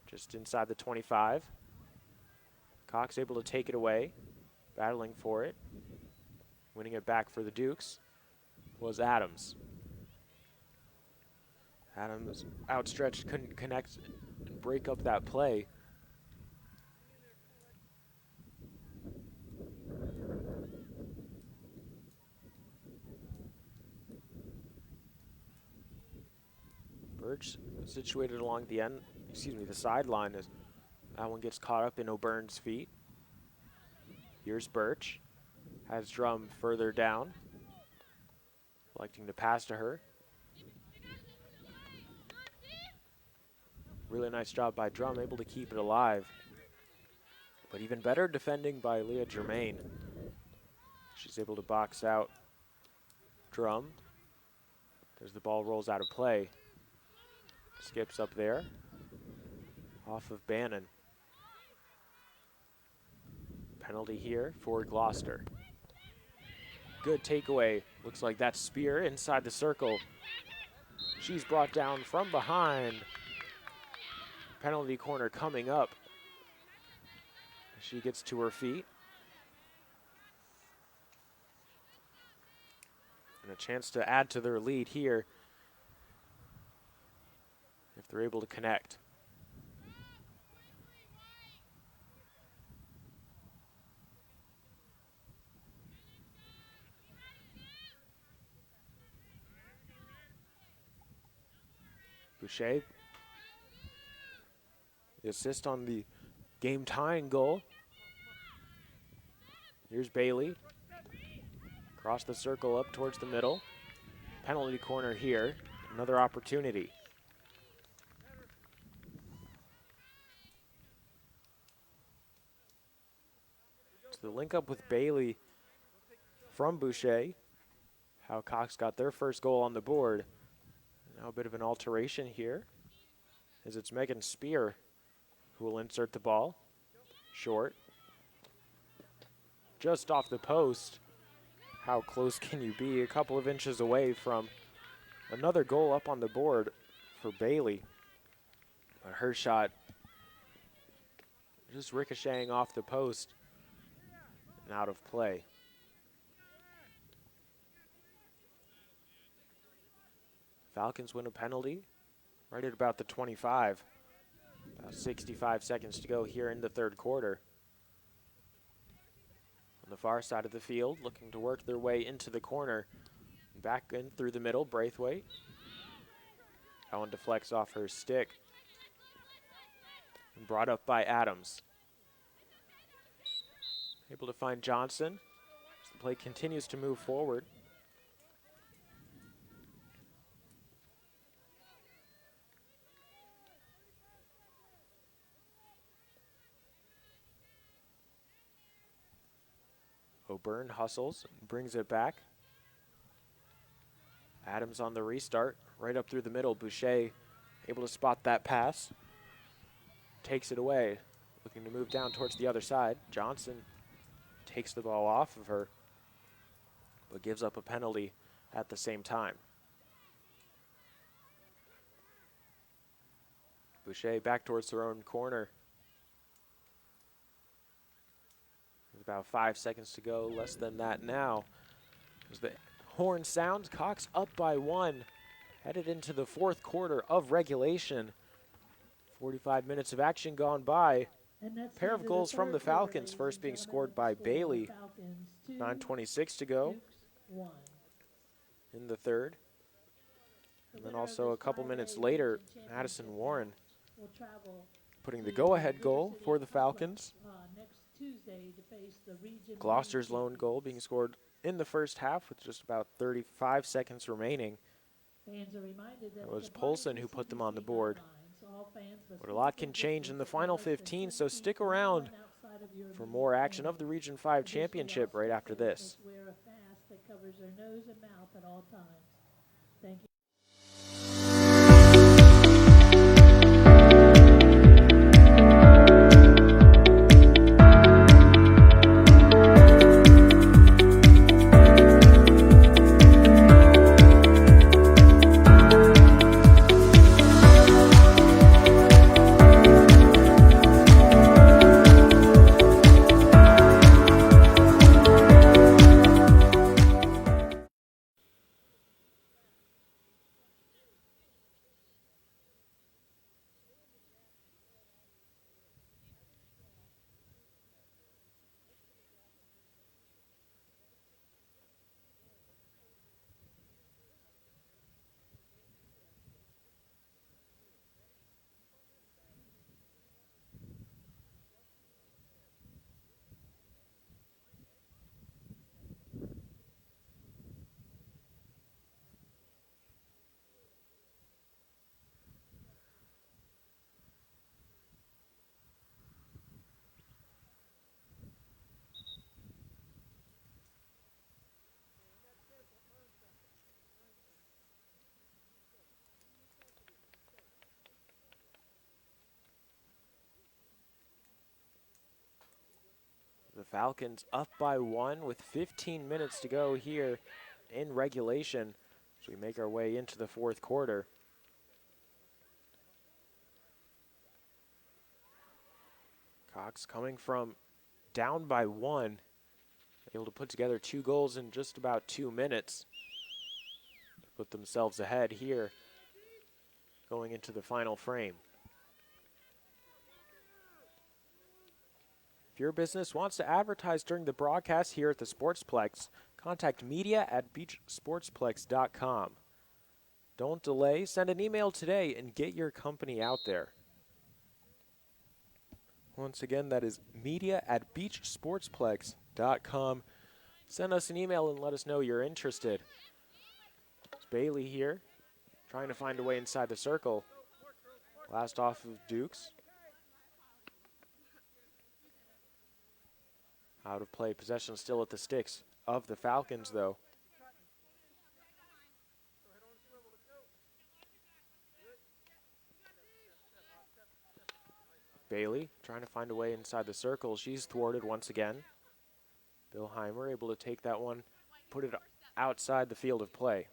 just inside the 25. Cox able to take it away, battling for it. Winning it back for the Dukes was Adams. Adams outstretched, couldn't connect and break up that play. Birch situated along the end, the sideline as that one gets caught up in O'Byrne's feet. Here's Birch, has Drum further down, electing to pass to her. Really nice job by Drum, able to keep it alive. But even better defending by Leah Germain. She's able to box out Drum as the ball rolls out of play. Skips up there, off of Bannon. Penalty here for Gloucester. Good takeaway. Looks like that's Spear inside the circle. She's brought down from behind. Penalty corner coming up. She gets to her feet. And a chance to add to their lead here if they're able to connect. Boucher, the assist on the game-tying goal. Here's Bailey. Across the circle up towards the middle. Penalty corner here. Another opportunity. So the link up with Bailey from Boucher. How Cox got their first goal on the board. Now a bit of an alteration here, as it's Megan Spear who will insert the ball. Short. Just off the post. How close can you be? A couple of inches away from another goal up on the board for Bailey. But her shot just ricocheting off the post and out of play. Falcons win a penalty right at about the 25. About 65 seconds to go here in the third quarter. On the far side of the field, looking to work their way into the corner. Back in through the middle, Braithwaite. That one deflects off her stick. And brought up by Adams. Able to find Johnson as the play continues to move forward. O'Byrne hustles and brings it back. Adams on the restart, right up through the middle. Boucher able to spot that pass. Takes it away, looking to move down towards the other side. Johnson takes the ball off of her, but gives up a penalty at the same time. Boucher back towards their own corner. There's about 5 seconds to go, less than that now. As the horn sounds, Cox up by 1, headed into the fourth quarter of regulation. 45 minutes of action gone by. Pair of goals from the Falcons, first being scored by Bailey. 9:26 to go in the third. And then also a couple minutes later, Madison Warren putting the go-ahead goal for the Falcons. Gloucester's lone goal being scored in the first half with just about 35 seconds remaining. It was Polson who put them on the board. But a lot can change in the final 15, so stick around for more action of the Region 5 Championship right after this. The Falcons up by 1 with 15 minutes to go here in regulation as we make our way into the fourth quarter. Cox coming from down by 1, able to put together 2 goals in just about 2 minutes to put themselves ahead here going into the final frame. If your business wants to advertise during the broadcast here at the Sportsplex, contact media@beachsportsplex.com. Don't delay, send an email today and get your company out there. Once again, that is media@beachsportsplex.com. Send us an email and let us know you're interested. It's Bailey here, trying to find a way inside the circle. Last off of Dukes. Out of play, possession still at the sticks of the Falcons, though. Bailey trying to find a way inside the circle. She's thwarted once again. Bilheimer able to take that one, put it outside the field of play.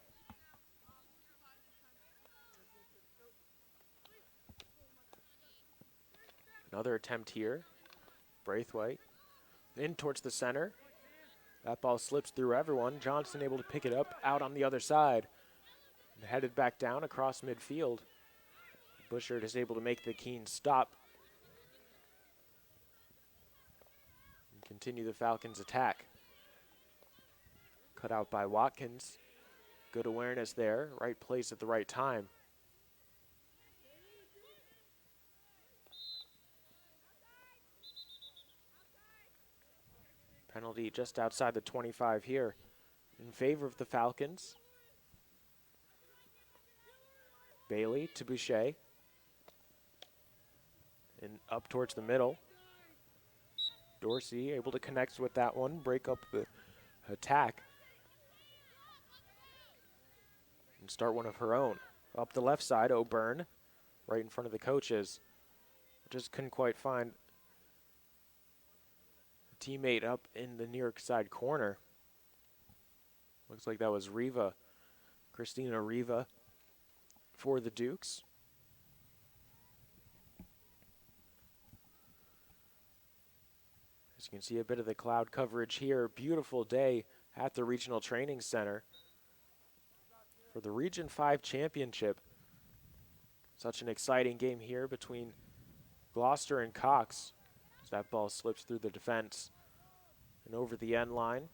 Another attempt here. Braithwaite in towards the center. That ball slips through everyone. Johnson able to pick it up out on the other side. And headed back down across midfield. Bushard is able to make the keen stop. And continue the Falcons' attack. Cut out by Watkins. Good awareness there. Right place at the right time. Penalty just outside the 25 here in favor of the Falcons. Bailey to Boucher. And up towards the middle. Dorsey able to connect with that one, break up the attack. And start one of her own. Up the left side, O'Byrne, right in front of the coaches. Just couldn't quite find a teammate up in the near side corner. Looks like that was Riva, Christina Riva for the Dukes. As you can see, a bit of the cloud coverage here. Beautiful day at the Regional Training Center for the Region 5 Championship. Such an exciting game here between Gloucester and Cox. As that ball slips through the defense and over the end line.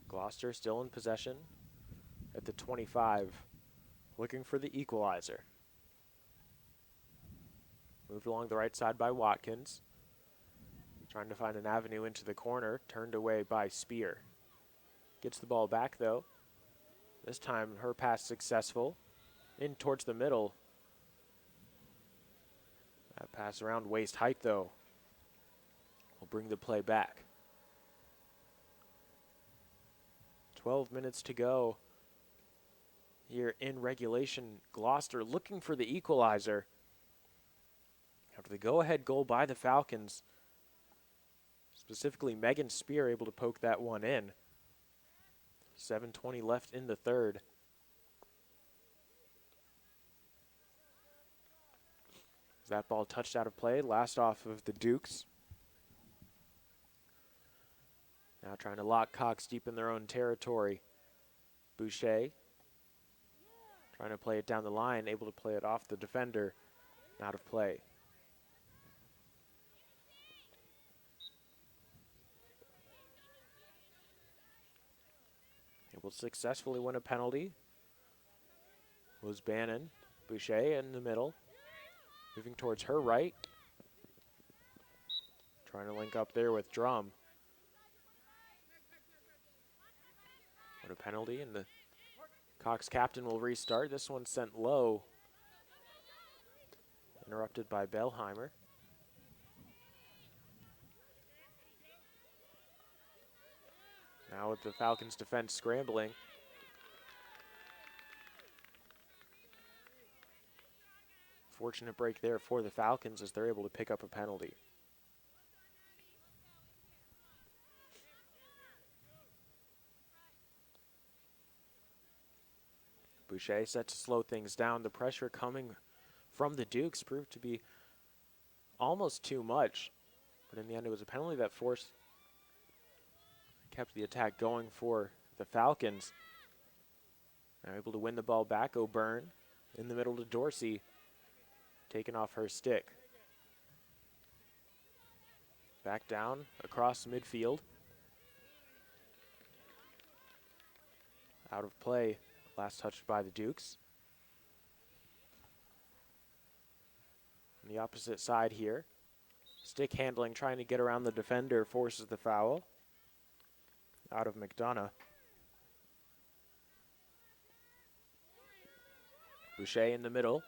Gloucester still in possession at the 25, looking for the equalizer. Moved along the right side by Watkins. Trying to find an avenue into the corner, turned away by Spear. Gets the ball back though. This time her pass successful. In towards the middle. That pass around waist height though will bring the play back. 12 minutes to go here in regulation. Gloucester looking for the equalizer. After the go-ahead goal by the Falcons, specifically Megan Spear able to poke that one in. 7:20 left in the third. As that ball touched out of play, last off of the Dukes. Now trying to lock Cox deep in their own territory. Boucher trying to play it down the line, able to play it off the defender, out of play. Able to successfully win a penalty was Bannon. Boucher in the middle, moving towards her right. Trying to link up there with Drum. What a penalty, and the Cox captain will restart. This one sent low. Interrupted by Bellheimer. Now with the Falcons defense scrambling. Fortunate break there for the Falcons as they're able to pick up a penalty. Boucher set to slow things down. The pressure coming from the Dukes proved to be almost too much. But in the end, it was a penalty that kept the attack going for the Falcons. Now able to win the ball back. O'Byrne in the middle to Dorsey. Taken off her stick. Back down across midfield. Out of play. Last touched by the Dukes. On the opposite side here. Stick handling, trying to get around the defender, forces the foul. Out of McDonough. Boucher in the middle.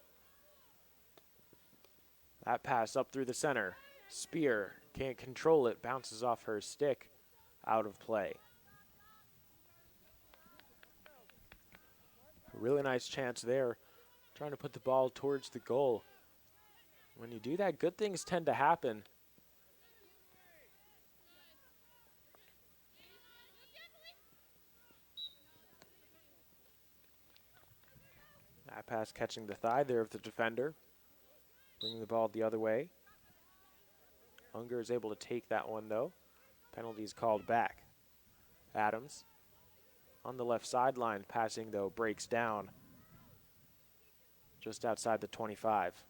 That pass up through the center. Spear can't control it, bounces off her stick, out of play. A really nice chance there, trying to put the ball towards the goal. When you do that, good things tend to happen. That pass catching the thigh there of the defender, bringing the ball the other way. Unger is able to take that one though. Penalty is called back. Adams on the left sideline, passing though breaks down just outside the 25.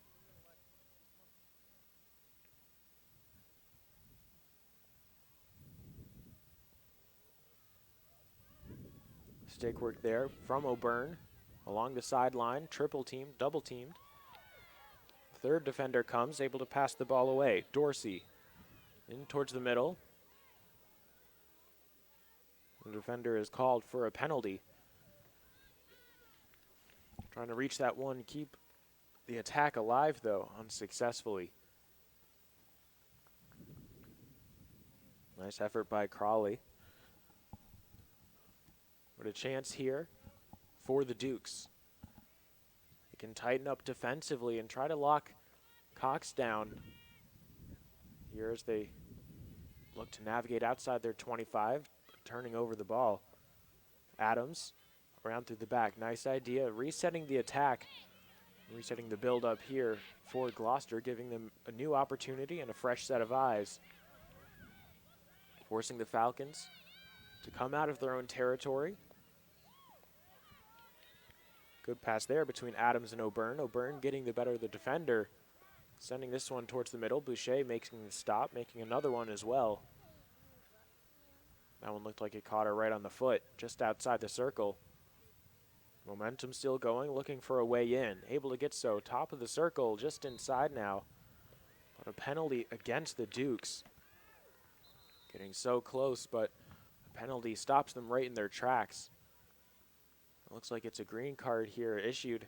Stick work there from O'Byrne along the sideline, triple teamed, double teamed. Third defender comes, able to pass the ball away. Dorsey in towards the middle. The defender is called for a penalty. Trying to reach that one, keep the attack alive though, unsuccessfully. Nice effort by Crawley. But a chance here for the Dukes. They can tighten up defensively and try to lock Cox down here as they look to navigate outside their 25, turning over the ball. Adams around through the back. Nice idea. Resetting the attack, resetting the build up here for Gloucester, giving them a new opportunity and a fresh set of eyes. Forcing the Falcons to come out of their own territory. Good pass there between Adams and O'Byrne. O'Byrne getting the better of the defender. Sending this one towards the middle. Boucher making the stop, making another one as well. That one looked like it caught her right on the foot, just outside the circle. Momentum still going, looking for a way in. Able to get so, top of the circle, just inside now. But a penalty against the Dukes. Getting so close, but a penalty stops them right in their tracks. It looks like it's a green card here issued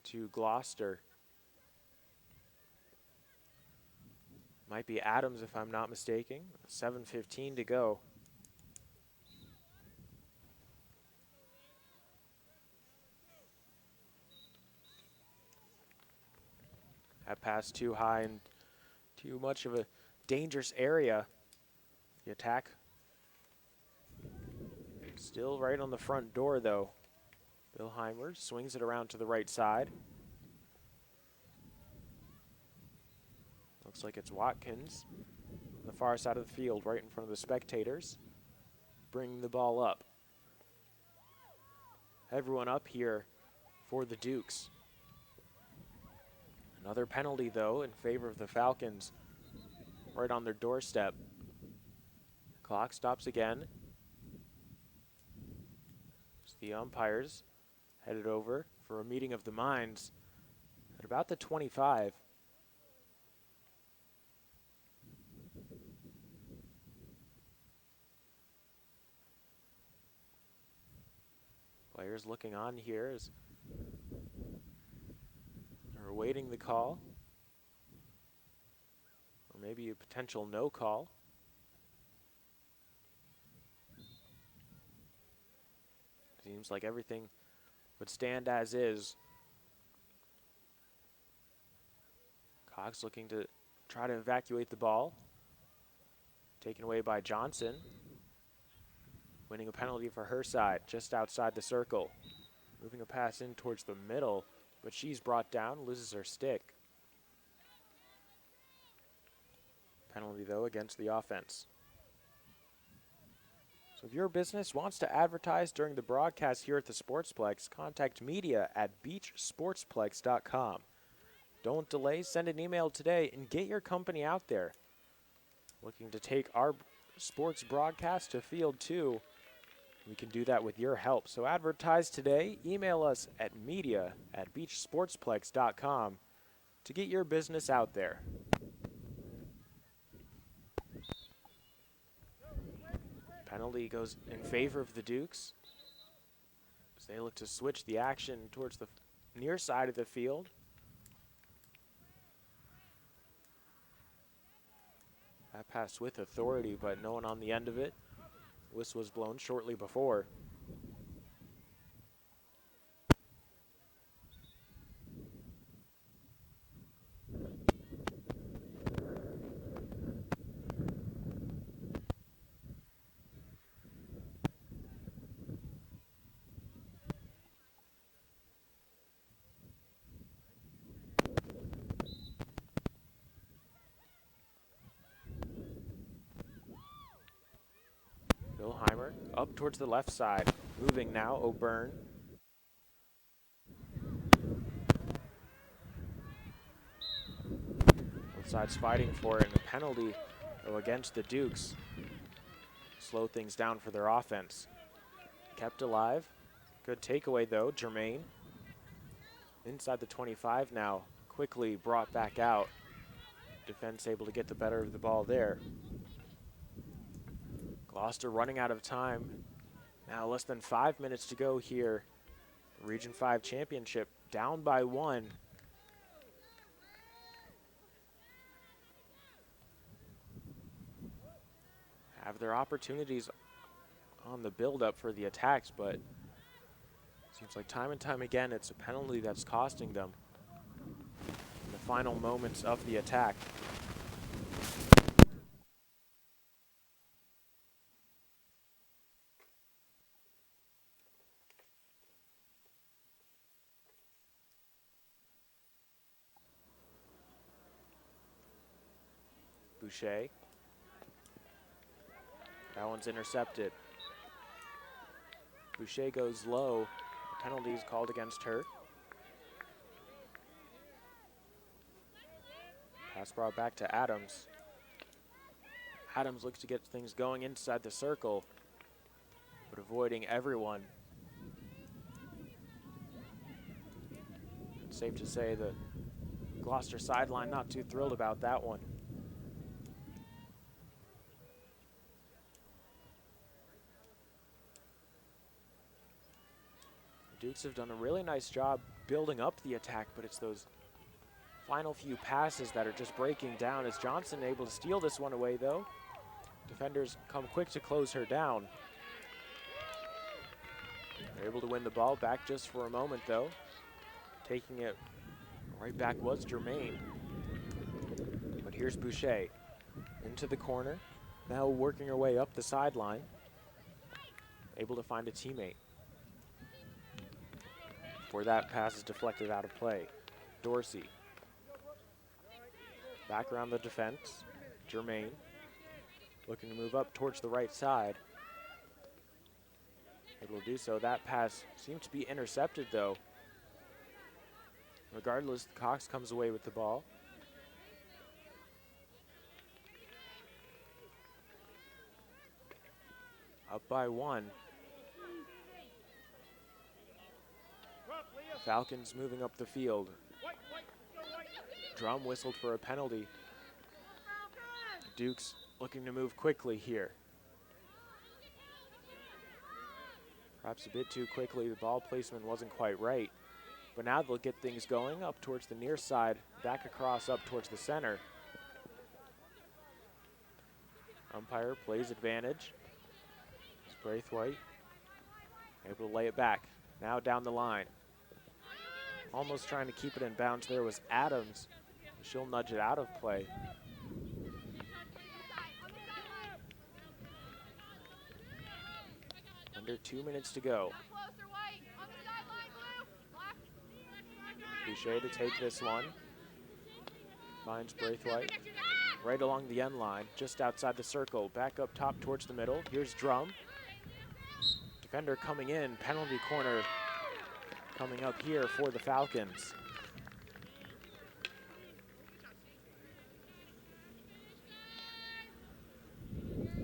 to Gloucester. Might be Adams if I'm not mistaken. 7:15 to go. That pass too high and too much of a dangerous area. The attack still right on the front door though. Billheimer swings it around to the right side. Looks like it's Watkins on the far side of the field, right in front of the spectators, bringing the ball up. Everyone up here for the Dukes. Another penalty, though, in favor of the Falcons, right on their doorstep. Clock stops again. As the umpires headed over for a meeting of the minds at about the 25. Players looking on here as they're awaiting the call, or maybe a potential no call. Seems like everything would stand as is. Cox looking to try to evacuate the ball. Taken away by Johnson. Winning a penalty for her side, just outside the circle. Moving a pass in towards the middle, but she's brought down, loses her stick. Penalty, though, against the offense. So if your business wants to advertise during the broadcast here at the Sportsplex, contact media at beachsportsplex.com. Don't delay, send an email today and get your company out there. Looking to take our sports broadcast to Field 2. We can do that with your help. So advertise today. Email us at media@beachsportsplex.com to get your business out there. Penalty goes in favor of the Dukes. They look to switch the action towards the near side of the field. That pass with authority, but no one on the end of it. Whistle was blown shortly before. Bilheimer up towards the left side. Moving now, O'Byrne. Both sides fighting for it, and a penalty against the Dukes. Slow things down for their offense. Kept alive. Good takeaway though, Jermaine. Inside the 25 now, quickly brought back out. Defense able to get the better of the ball there. Gloucester running out of time. Now less than 5 minutes to go here. Region 5 championship down by 1. Have their opportunities on the build-up for the attacks, but seems like time and time again it's a penalty that's costing them in the final moments of the attack. Boucher. That one's intercepted. Boucher goes low. The penalty is called against her. Pass brought back to Adams. Adams looks to get things going inside the circle, but avoiding everyone. It's safe to say the Gloucester sideline not too thrilled about that one. Dukes have done a really nice job building up the attack, but it's those final few passes that are just breaking down. As Johnson able to steal this one away though. Defenders come quick to close her down. They're able to win the ball back just for a moment though. Taking it right back was Jermaine. But here's Boucher into the corner. Now working her way up the sideline. Able to find a teammate. Before that pass is deflected out of play. Dorsey. Back around the defense. Jermaine looking to move up towards the right side. Able to do so. That pass seems to be intercepted though. Regardless, Cox comes away with the ball. Up by 1. Falcons moving up the field. Drum whistled for a penalty. Dukes looking to move quickly here. Perhaps a bit too quickly. The ball placement wasn't quite right. But now they'll get things going up towards the near side, back across up towards the center. Umpire plays advantage. It's Braithwaite able to lay it back. Now down the line. Almost trying to keep it in bounds there was Adams. She'll nudge it out of play. Under 2 minutes to go. Boucher to take this one. Finds Braithwaite right along the end line, just outside the circle. Back up top towards the middle. Here's Drum. Defender coming in, penalty corner coming up here for the Falcons.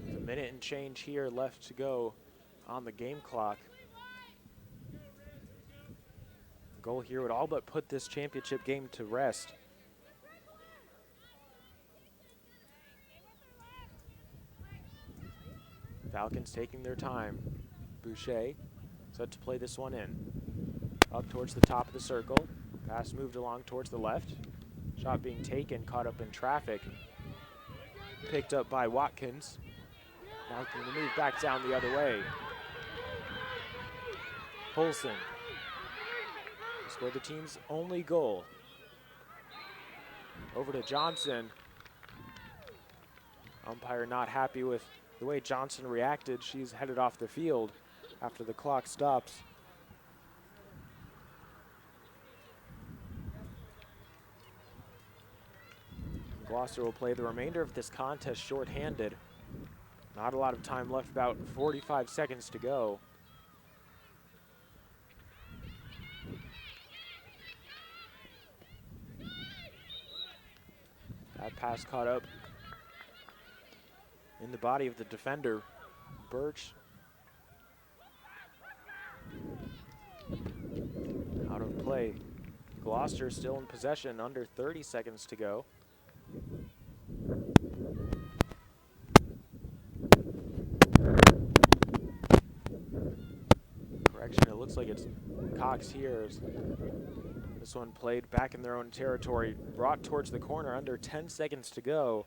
With a minute and change here left to go on the game clock. Goal here would all but put this championship game to rest. Falcons taking their time. Boucher Set to play this one in. Up towards the top of the circle. Pass moved along towards the left. Shot being taken, caught up in traffic. Picked up by Watkins. Now can move back down the other way. Polson scored the team's only goal. Over to Johnson. Umpire not happy with the way Johnson reacted. She's headed off the field after the clock stops. Gloucester will play the remainder of this contest shorthanded. Not a lot of time left, about 45 seconds to go. That pass caught up in the body of the defender, Birch. Out of play. Gloucester still in possession, under 30 seconds to go. Correction, it looks like it's Cox here. This one played back in their own territory, brought towards the corner, under 10 seconds to go.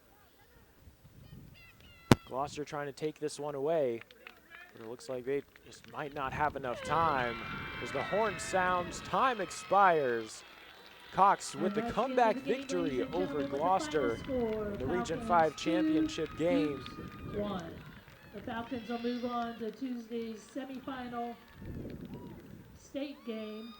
Gloucester trying to take this one away, but it looks like they just might not have enough time. As the horn sounds, time expires. Cox with the comeback victory over Gloucester in the Region 5 championship game. 1. The Falcons will move on to Tuesday's semifinal state game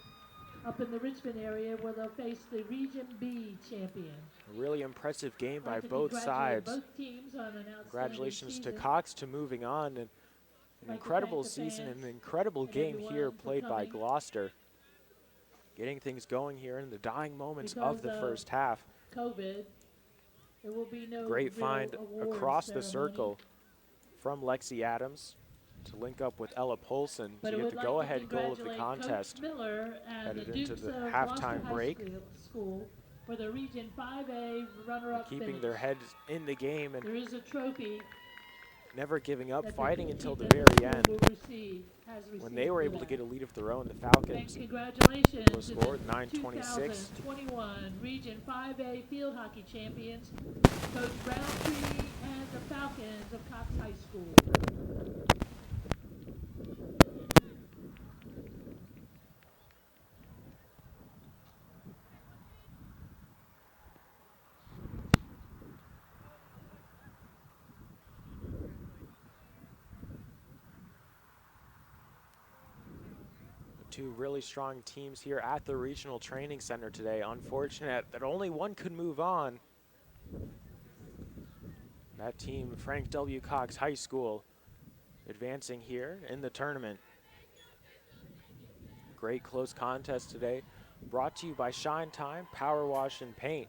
up in the Richmond area where they'll face the Region B champion. A really impressive game by both sides. Both teams on an Congratulations to season. Cox to moving on. And an incredible season and an incredible game here played by Gloucester. Getting things going here in the dying moments of the first half. COVID, there will be no great find across the ceremony. circle from Lexi Adams to link up with Ella Polson to get the go-ahead goal of the contest. Headed into the halftime break. School for the Region 5A runner-up Keeping finish. their heads in the game and there is a trophy never giving up, that fighting until the that very end. will receive, When they were for able to that. get a lead of their own, the Falcons And congratulations was to scored the 9:26. 2021 Region 5A field hockey champions, Coach Browntree and the Falcons of Cox High School. Two really strong teams here at the Regional Training Center today. Unfortunate that only one could move on. That team, Frank W. Cox High School, advancing here in the tournament. Great close contest today. Brought to you by Shine Time, Power Wash and Paint.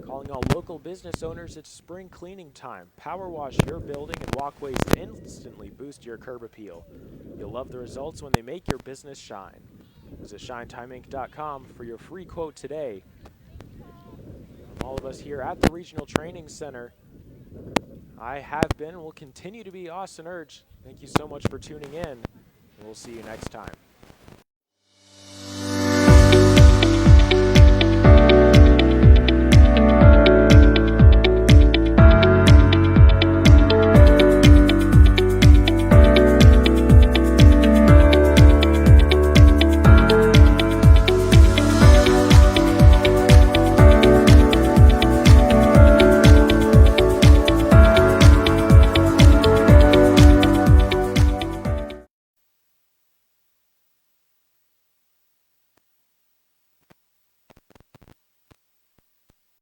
Calling all local business owners, it's spring cleaning time. Power wash your building and walkways to instantly boost your curb appeal. You'll love the results when they make your business shine. Visit ShineTimeInc.com for your free quote today. From all of us here at the Regional Training Center, I have been and will continue to be Austin Urge. Thank you so much for tuning in, and we'll see you next time.